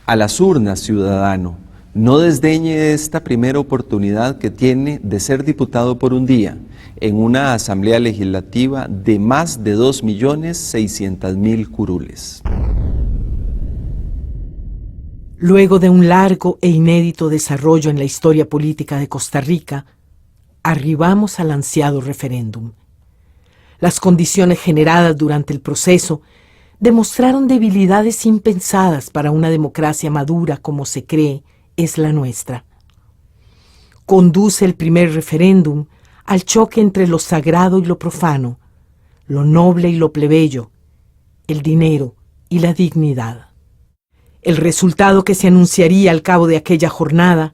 Speaker 5: A las urnas, ciudadano, no desdeñe esta primera oportunidad que tiene de ser diputado por un día en una asamblea legislativa de más de 2.600.000 curules.
Speaker 6: Luego de un largo e inédito desarrollo en la historia política de Costa Rica, arribamos al ansiado referéndum. Las condiciones generadas durante el proceso demostraron debilidades impensadas para una democracia madura como se cree es la nuestra. Conduce el primer referéndum al choque entre lo sagrado y lo profano, lo noble y lo plebeyo, el dinero y la dignidad. El resultado que se anunciaría al cabo de aquella jornada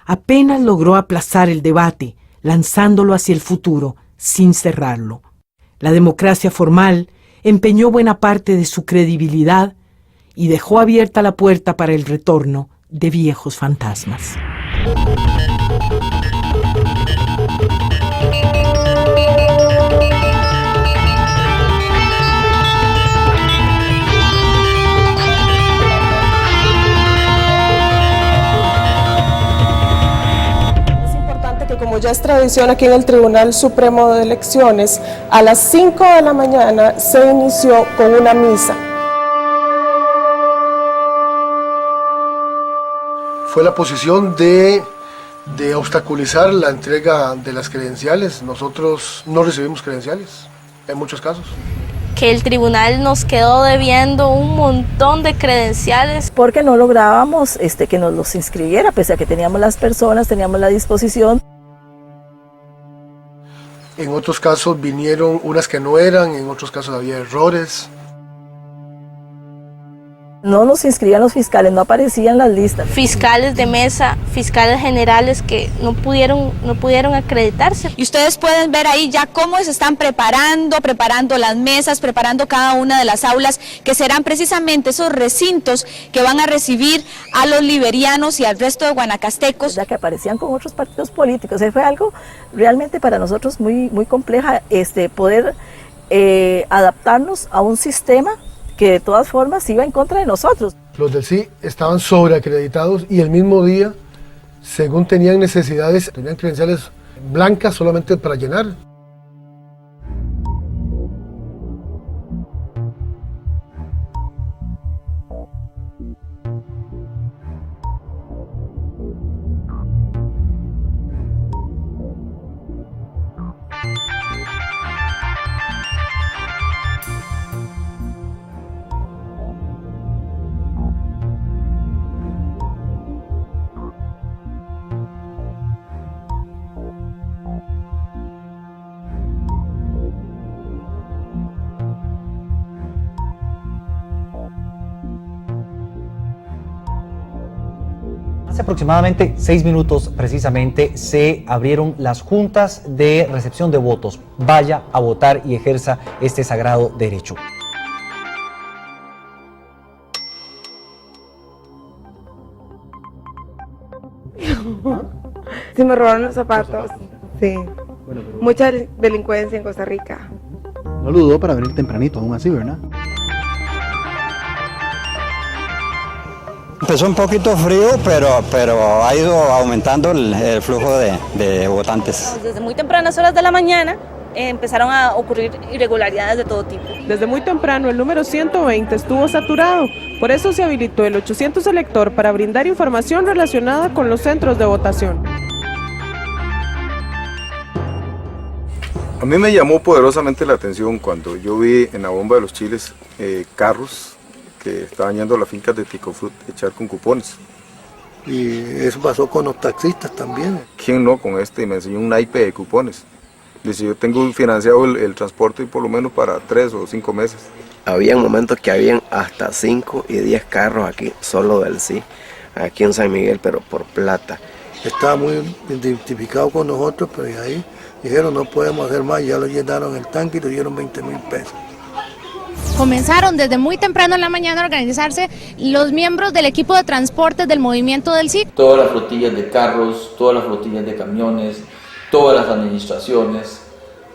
Speaker 6: apenas logró aplazar el debate, lanzándolo hacia el futuro sin cerrarlo. La democracia formal empeñó buena parte de su credibilidad y dejó abierta la puerta para el retorno de viejos fantasmas.
Speaker 8: Como ya es tradición aquí en el Tribunal Supremo de Elecciones, a las 5 de la mañana se inició con una misa.
Speaker 9: Fue la posición de obstaculizar la entrega de las credenciales. Nosotros no recibimos credenciales, en muchos casos.
Speaker 11: Que el tribunal nos quedó debiendo un montón de credenciales.
Speaker 12: Porque no lográbamos que nos los inscribiera, pese a que teníamos las personas, teníamos la disposición.
Speaker 9: En otros casos vinieron unas que no eran, en otros casos había errores.
Speaker 12: No nos inscribían los fiscales, no aparecían las listas.
Speaker 11: Fiscales de mesa, fiscales generales que no pudieron acreditarse.
Speaker 3: Y ustedes pueden ver ahí ya cómo se están preparando las mesas, preparando cada una de las aulas, que serán precisamente esos recintos que van a recibir a los liberianos y al resto de guanacastecos.
Speaker 12: Ya que aparecían con otros partidos políticos, fue algo realmente para nosotros muy compleja, poder adaptarnos a un sistema que de todas formas iba en contra de nosotros.
Speaker 9: Los del sí estaban sobreacreditados y el mismo día, según tenían necesidades, tenían credenciales blancas solamente para llenar.
Speaker 7: Hace aproximadamente 6 minutos precisamente se abrieron las juntas de recepción de votos. Vaya a votar y ejerza este sagrado derecho.
Speaker 10: Sí, me robaron los zapatos. Sí. Mucha delincuencia en Costa Rica.
Speaker 30: No lo dudó para venir tempranito, aún así, ¿verdad?
Speaker 13: Empezó un poquito frío, pero ha ido aumentando el flujo de votantes.
Speaker 11: Desde muy tempranas horas de la mañana empezaron a ocurrir irregularidades de todo tipo.
Speaker 8: Desde muy temprano el número 120 estuvo saturado, por eso se habilitó el 800 elector para brindar información relacionada con los centros de votación.
Speaker 14: A mí me llamó poderosamente la atención cuando yo vi en la bomba de los chiles carros que estaban yendo a las fincas de Ticofrut a echar con cupones.
Speaker 9: Y eso pasó con los taxistas también.
Speaker 14: ¿Quién no con este? Y me enseñó un naipe de cupones. Dice, yo tengo financiado el transporte por lo menos para 3 o 5 meses.
Speaker 15: Había momentos que habían hasta 5 y 10 carros aquí, solo del sí, aquí en San Miguel, pero por plata.
Speaker 9: Estaba muy identificado con nosotros, pero ahí dijeron no podemos hacer más, ya lo llenaron el tanque y le dieron 20,000 pesos.
Speaker 3: Comenzaron desde muy temprano en la mañana a organizarse los miembros del equipo de transporte del movimiento del sí.
Speaker 17: Todas las flotillas de carros, todas las flotillas de camiones, todas las administraciones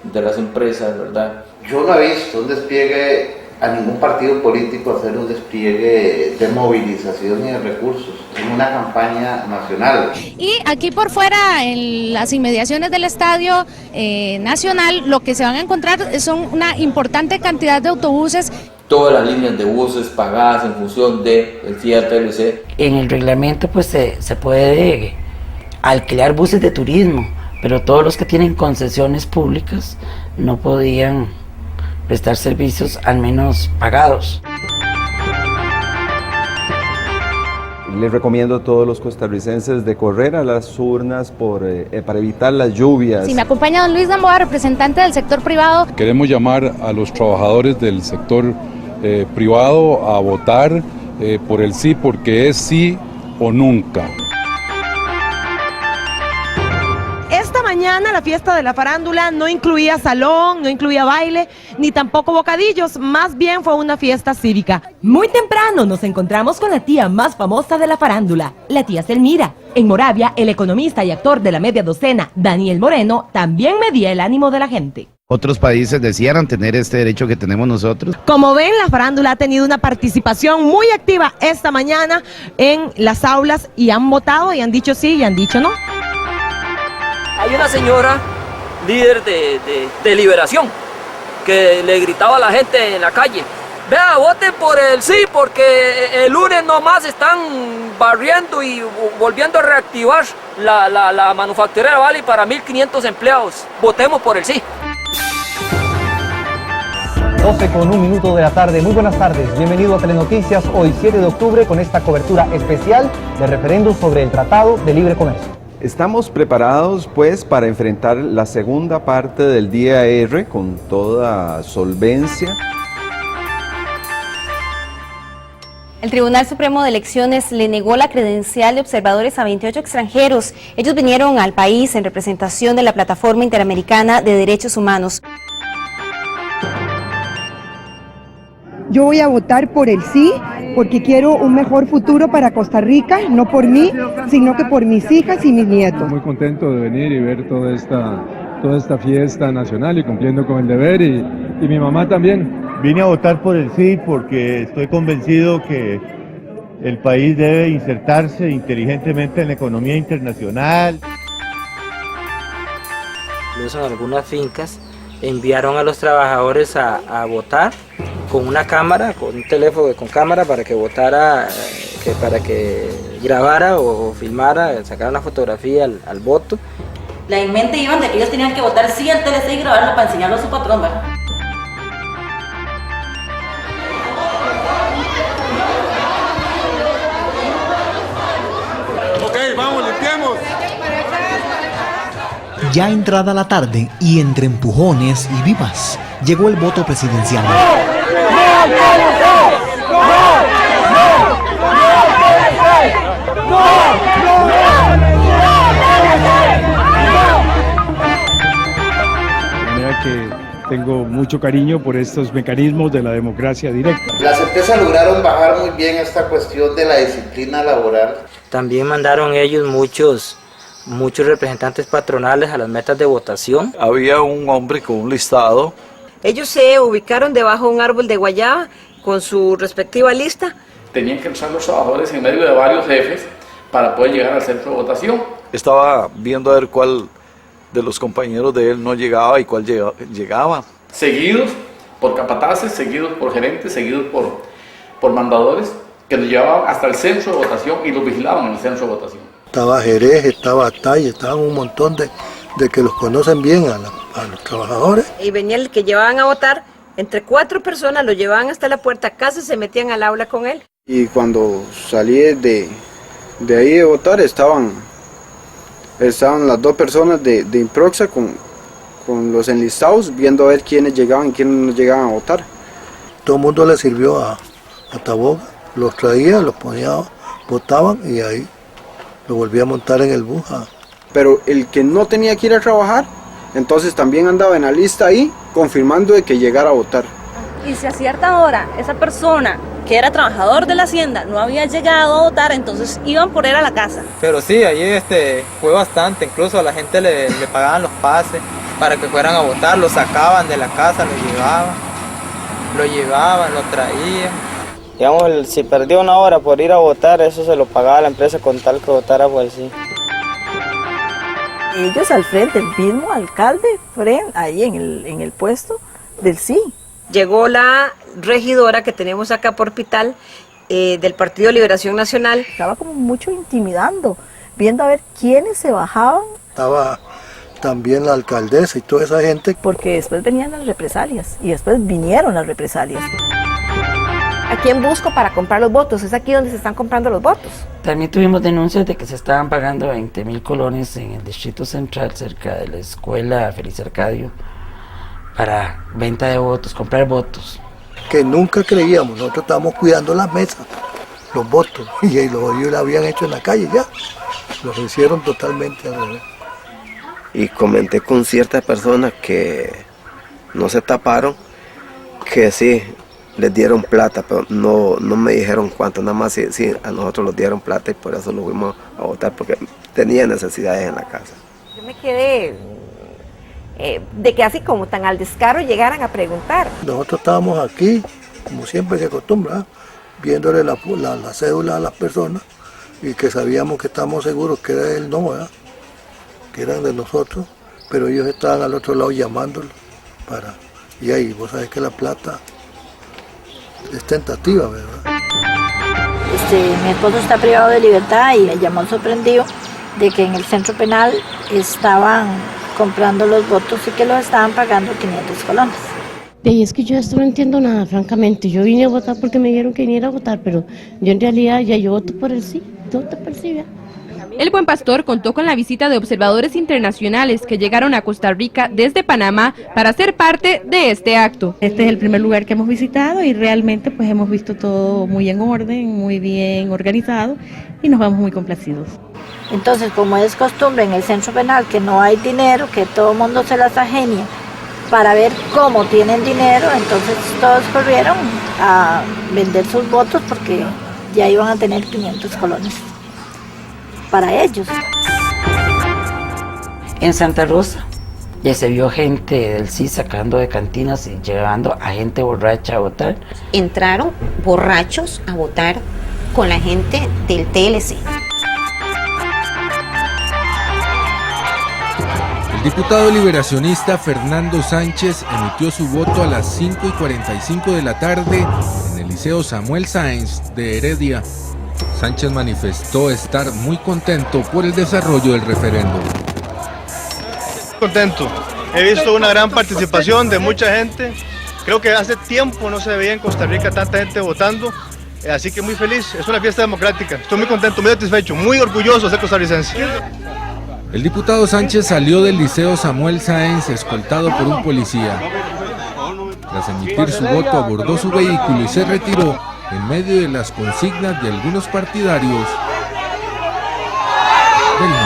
Speaker 17: de las empresas, ¿verdad?
Speaker 16: Yo no he visto un despliegue a ningún partido político hacer un despliegue de movilización y de recursos en una campaña nacional.
Speaker 3: Y aquí por fuera, en las inmediaciones del Estadio Nacional, lo que se van a encontrar son una importante cantidad de autobuses.
Speaker 17: Todas las líneas de buses pagadas en función del Fiat TLC.
Speaker 18: En el reglamento pues se puede alquilar buses de turismo, pero todos los que tienen concesiones públicas no podían prestar servicios al menos pagados.
Speaker 5: Les recomiendo a todos los costarricenses de correr a las urnas para evitar las lluvias.
Speaker 3: Sí, me acompaña don Luis Gamboa, representante del sector privado.
Speaker 19: Queremos llamar a los trabajadores del sector privado a votar por el sí, porque es sí o nunca.
Speaker 8: Esta mañana la fiesta de la farándula no incluía salón, no incluía baile, ni tampoco bocadillos, más bien fue una fiesta cívica.
Speaker 21: Muy temprano nos encontramos con la tía más famosa de la farándula, la tía Selmira. En Moravia, el economista y actor de la media docena, Daniel Moreno, también medía el ánimo de la gente.
Speaker 22: Otros países desearan tener este derecho que tenemos nosotros.
Speaker 8: Como ven, la farándula ha tenido una participación muy activa esta mañana en las aulas y han votado y han dicho sí y han dicho no.
Speaker 23: Hay una señora, líder de Liberación, que le gritaba a la gente en la calle: vea, voten por el sí, porque el lunes nomás están barriendo y volviendo a reactivar la manufacturera Valley para 1.500 empleados. Votemos por el sí.
Speaker 7: 12:01 de la tarde. Muy buenas tardes. Bienvenido a Telenoticias, hoy 7 de octubre, con esta cobertura especial del referéndum sobre el Tratado de Libre Comercio.
Speaker 5: Estamos preparados pues para enfrentar la segunda parte del día R con toda solvencia.
Speaker 1: El Tribunal Supremo de Elecciones le negó la credencial de observadores a 28 extranjeros. Ellos vinieron al país en representación de la Plataforma Interamericana de Derechos Humanos.
Speaker 2: Yo voy a votar por el sí, porque quiero un mejor futuro para Costa Rica, no por mí, sino que por mis hijas y mis nietos.
Speaker 4: Muy contento de venir y ver toda esta fiesta nacional y cumpliendo con el deber, y mi mamá también.
Speaker 20: Vine a votar por el sí porque estoy convencido que el país debe insertarse inteligentemente en la economía internacional.
Speaker 24: Incluso en algunas fincas enviaron a los trabajadores a votar con una cámara, con un teléfono con cámara para que votara, para que grabara o filmara, sacara una fotografía al voto.
Speaker 25: La en mente iban de que ellos tenían que votar sí al TLC y grabarlo para enseñarlo a su patrón, ¿verdad?
Speaker 26: Ya entrada la tarde y entre empujones y vivas, llegó el voto presidencial.
Speaker 4: De manera que tengo mucho cariño por estos mecanismos de la democracia directa.
Speaker 16: Las empresas lograron bajar muy bien esta cuestión de la disciplina laboral.
Speaker 24: También mandaron ellos muchos representantes patronales a las metas de votación.
Speaker 27: Había un hombre con un listado.
Speaker 28: Ellos se ubicaron debajo de un árbol de guayaba con su respectiva lista.
Speaker 17: Tenían que entrar los trabajadores en medio de varios jefes para poder llegar al centro de votación.
Speaker 27: Estaba viendo a ver cuál de los compañeros de él no llegaba y cuál llegaba.
Speaker 17: Seguidos por capataces, seguidos por gerentes, seguidos por mandadores que nos llevaban hasta el centro de votación y los vigilaban en el centro de votación.
Speaker 9: Estaba Jerez, estaba Talla, estaban un montón de que los conocen bien a los trabajadores.
Speaker 28: Y venía el que llevaban a votar, entre 4 personas lo llevaban hasta la puerta, casi se metían al aula con él.
Speaker 29: Y cuando salí de ahí de votar estaban las 2 personas de Improxa con los enlistados, viendo a ver quiénes llegaban y quiénes no llegaban a votar.
Speaker 9: Todo el mundo le sirvió a Taboga, los traía, los ponía, votaban y ahí lo volví a montar en el bus.
Speaker 29: Pero el que no tenía que ir a trabajar, entonces también andaba en la lista ahí, confirmando de que llegara a votar.
Speaker 28: Y si a cierta hora esa persona que era trabajador de la hacienda no había llegado a votar, entonces iban por él a la casa.
Speaker 31: Pero sí, ahí fue bastante, incluso a la gente le pagaban los pases para que fueran a votar, lo sacaban de la casa, lo llevaban, lo traían.
Speaker 29: Digamos, si perdió una hora por ir a votar, eso se lo pagaba la empresa con tal que votara por el sí.
Speaker 12: Ellos al frente, el mismo alcalde, ahí en el puesto del sí.
Speaker 28: Llegó la regidora que tenemos acá por Pital, del Partido de Liberación Nacional.
Speaker 12: Estaba como mucho intimidando, viendo a ver quiénes se bajaban.
Speaker 9: Estaba también la alcaldesa y toda esa gente.
Speaker 12: Porque después venían las represalias, y después vinieron las represalias.
Speaker 1: ¿A quién busco para comprar los votos? Es aquí donde se están comprando los votos.
Speaker 18: También tuvimos denuncias de que se estaban pagando 20.000 colones en el Distrito Central, cerca de la escuela Feliz Arcadio, para venta de votos, comprar votos.
Speaker 9: Que nunca creíamos, nosotros estábamos cuidando las mesas, los votos, y ellos lo habían hecho en la calle ya, los hicieron totalmente al revés.
Speaker 15: Y comenté con ciertas personas que no se taparon, que sí, les dieron plata, pero no me dijeron cuánto, nada más sí, a nosotros nos dieron plata y por eso nos fuimos a votar, porque tenía necesidades en la casa.
Speaker 1: Yo me quedé de que así como tan al descaro llegaran a preguntar.
Speaker 9: Nosotros estábamos aquí, como siempre se acostumbra, viéndole la cédula a las personas y que sabíamos que estábamos seguros que era él, no, ¿verdad? Que eran de nosotros, pero ellos estaban al otro lado llamándolo y ahí vos sabés que la plata es tentativa, ¿verdad?
Speaker 32: Mi esposo está privado de libertad y me llamó sorprendido de que en el centro penal estaban comprando los votos y que los estaban pagando 500 colones.
Speaker 33: Y es que yo esto no entiendo nada, francamente. Yo vine a votar porque me dijeron que viniera a votar, pero yo en realidad ya yo voto por el sí, yo voto por el sí, ¿ya?
Speaker 3: El Buen Pastor contó con la visita de observadores internacionales que llegaron a Costa Rica desde Panamá para ser parte de este acto.
Speaker 6: Este es el primer lugar que hemos visitado y realmente pues hemos visto todo muy en orden, muy bien organizado y nos vamos muy complacidos.
Speaker 32: Entonces, como es costumbre en el centro penal que no hay dinero, que todo el mundo se las agenia para ver cómo tienen dinero, entonces todos corrieron a vender sus votos porque ya iban a tener 500 colones para ellos.
Speaker 18: En Santa Rosa ya se vio gente del CIS sacando de cantinas y llevando a gente borracha a votar.
Speaker 7: Entraron borrachos a votar con la gente del TLC.
Speaker 8: El diputado liberacionista Fernando Sánchez emitió su voto a las 5:45 de la tarde en el Liceo Samuel Sáenz de Heredia. Sánchez manifestó estar muy contento por el desarrollo del referéndum.
Speaker 10: Contento, he visto una gran participación de mucha gente, creo que hace tiempo no se veía en Costa Rica tanta gente votando, así que muy feliz, es una fiesta democrática, estoy muy contento, muy satisfecho, muy orgulloso de ser costarricense.
Speaker 8: El diputado Sánchez salió del Liceo Samuel Sáenz escoltado por un policía. Tras emitir su voto abordó su vehículo y se retiró en medio de las consignas de algunos partidarios del no.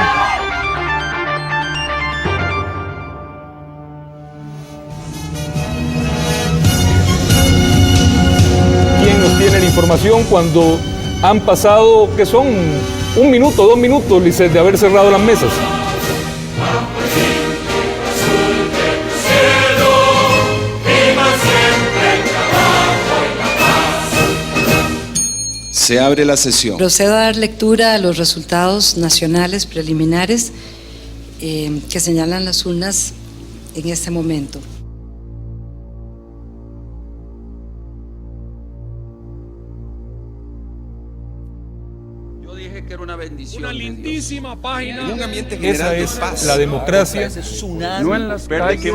Speaker 11: ¿Quién nos tiene la información cuando han pasado, que son 1 minuto, 2 minutos, Lisset, de haber cerrado las mesas?
Speaker 13: Se abre la sesión.
Speaker 14: Procedo a dar lectura a los resultados nacionales preliminares que señalan las urnas en este momento.
Speaker 13: Yo dije que era una bendición.
Speaker 19: Una lindísima página.
Speaker 13: En un ambiente general de paz.
Speaker 11: La democracia.
Speaker 19: No en las calles,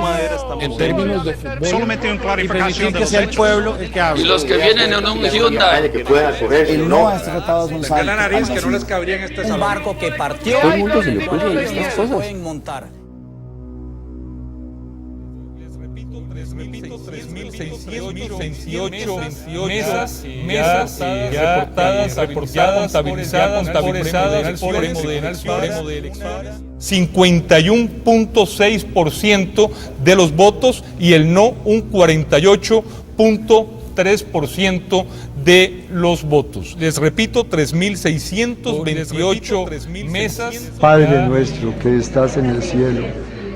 Speaker 19: en términos de fútbol. Solamente una clarificación que sea el pueblo el que hable.
Speaker 13: Y los que vienen en un Hyundai.
Speaker 19: El no a este tratado es un salto. La nariz que no les cabría en este salón. Un barco que partió.
Speaker 13: Todo el mundo se le ocurre estas cosas.
Speaker 19: Pueden montar.
Speaker 11: Repito, 3.628 mesas reportadas, contabilizadas por el Supremo de Elecciones. 51.6% de los votos y el no un 48.3% de los votos. Les repito, 3.628 mesas.
Speaker 21: Padre nuestro que estás en el cielo,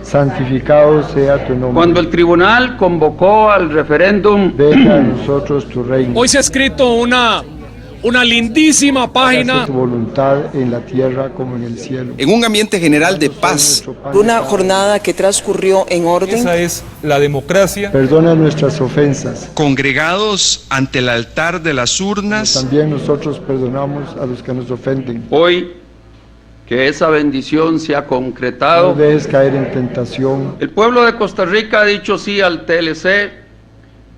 Speaker 21: santificado sea tu nombre.
Speaker 13: Cuando el tribunal convocó al referéndum,
Speaker 21: venga a nosotros tu reino.
Speaker 19: Hoy se ha escrito una lindísima página.
Speaker 21: Tu voluntad en la tierra como en el cielo.
Speaker 13: En un ambiente general de paz.
Speaker 22: Una jornada que transcurrió en orden.
Speaker 11: Esa es la democracia.
Speaker 21: Perdona nuestras ofensas.
Speaker 13: Congregados ante el altar de las urnas.
Speaker 21: También nosotros perdonamos a los que nos ofenden.
Speaker 13: Hoy, que esa bendición se ha concretado.
Speaker 21: No dejes caer en tentación.
Speaker 13: El pueblo de Costa Rica ha dicho sí al TLC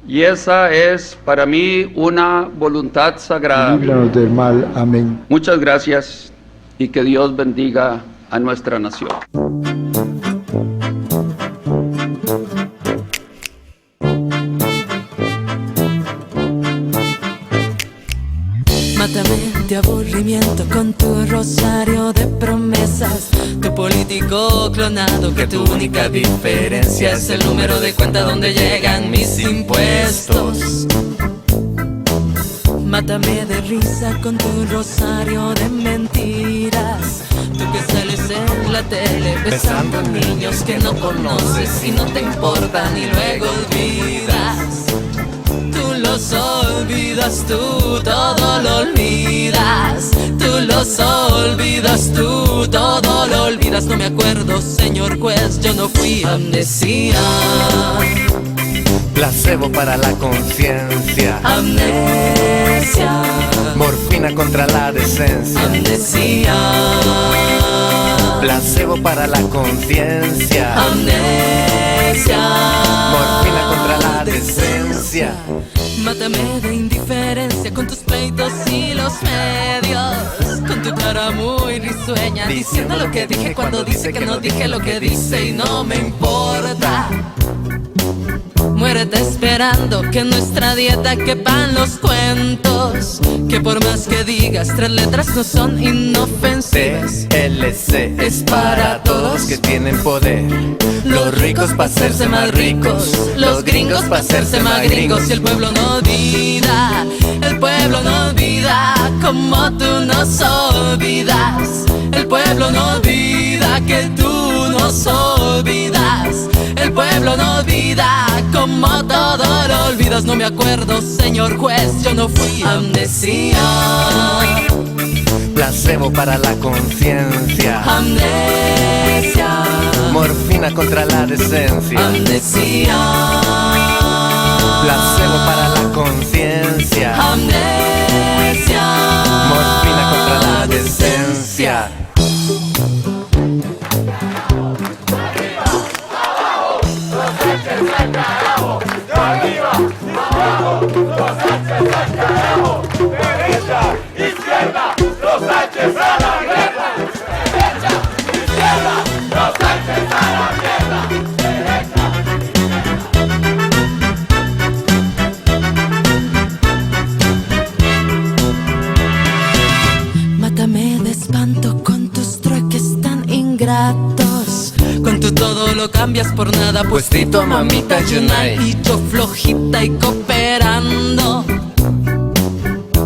Speaker 13: y esa es para mí una voluntad sagrada.
Speaker 21: Líbranos del mal. Amén.
Speaker 13: Muchas gracias y que Dios bendiga a nuestra nación.
Speaker 23: Mátame de aburrimiento con tu rosario de promesas, tu político clonado, que tu única diferencia es el número de cuenta donde llegan mis impuestos. Mátame de risa con tu rosario de mentiras, tú que sales en la tele besando a niños que no conoces y no te importan y luego olvidas. Tú los olvidas, tú todo lo olvidas. Tú los olvidas, tú todo lo olvidas. No me acuerdo, señor juez, yo no fui. Amnesia,
Speaker 30: placebo para la conciencia.
Speaker 23: Amnesia,
Speaker 30: morfina contra la decencia.
Speaker 23: Amnesia,
Speaker 30: placebo para la conciencia,
Speaker 23: amnesia,
Speaker 30: morfina contra la decencia.
Speaker 23: Mátame de indiferencia con tus pleitos y los medios, con tu cara muy risueña, diciendo lo que dije cuando dice que no dije lo que dice y no me importa. Muérete esperando que en nuestra dieta quepan los cuentos, que por más que digas 3 letras no son inofensivas.
Speaker 30: TLC es para todos que tienen poder, los ricos para hacerse más ricos, los gringos para hacerse más gringos.
Speaker 23: Y el pueblo no olvida, el pueblo no olvida como tú nos olvidas. El pueblo no olvida que tú nos olvidas. El pueblo no olvida como todo lo olvidas. No me acuerdo, señor juez, yo no fui. Amnesia,
Speaker 30: placebo para la conciencia,
Speaker 23: amnesia,
Speaker 30: morfina contra la decencia.
Speaker 23: Amnesia,
Speaker 30: placebo para la conciencia,
Speaker 23: amnesia,
Speaker 30: morfina contra la decencia.
Speaker 2: Derecha, izquierda, los Sánchez a la mierda. Derecha, izquierda, los Sánchez a la mierda.
Speaker 23: mátame de espanto con tus trueques tan ingratos. Con tu todo lo cambias por nada, puestito mamita Yunay, y yo flojita y cooperando.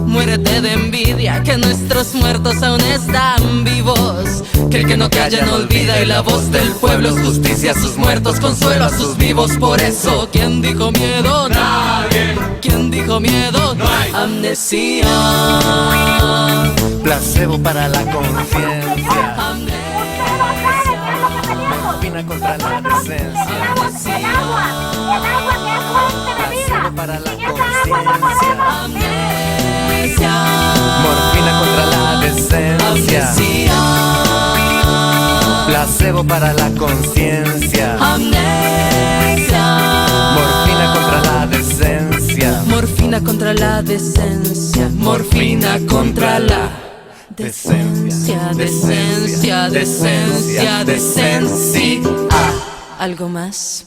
Speaker 23: Muérete de envidia, que nuestros muertos aún están vivos. Que el que no calla no olvida, y la voz del pueblo es justicia a sus muertos, consuelo a sus vivos. Por eso, ¿quién dijo miedo?
Speaker 2: Nadie.
Speaker 23: ¿Quién dijo miedo?
Speaker 2: No hay.
Speaker 23: Amnesia,
Speaker 30: placebo para la conciencia, morfina contra la decencia.
Speaker 23: placebo
Speaker 30: para la conciencia,
Speaker 23: morfina
Speaker 30: contra la decencia. Placebo para la conciencia, morfina contra la decencia.
Speaker 23: Morfina contra la decencia. Morfina contra la decencia. Decencia, decencia, decencia. ¿Algo más?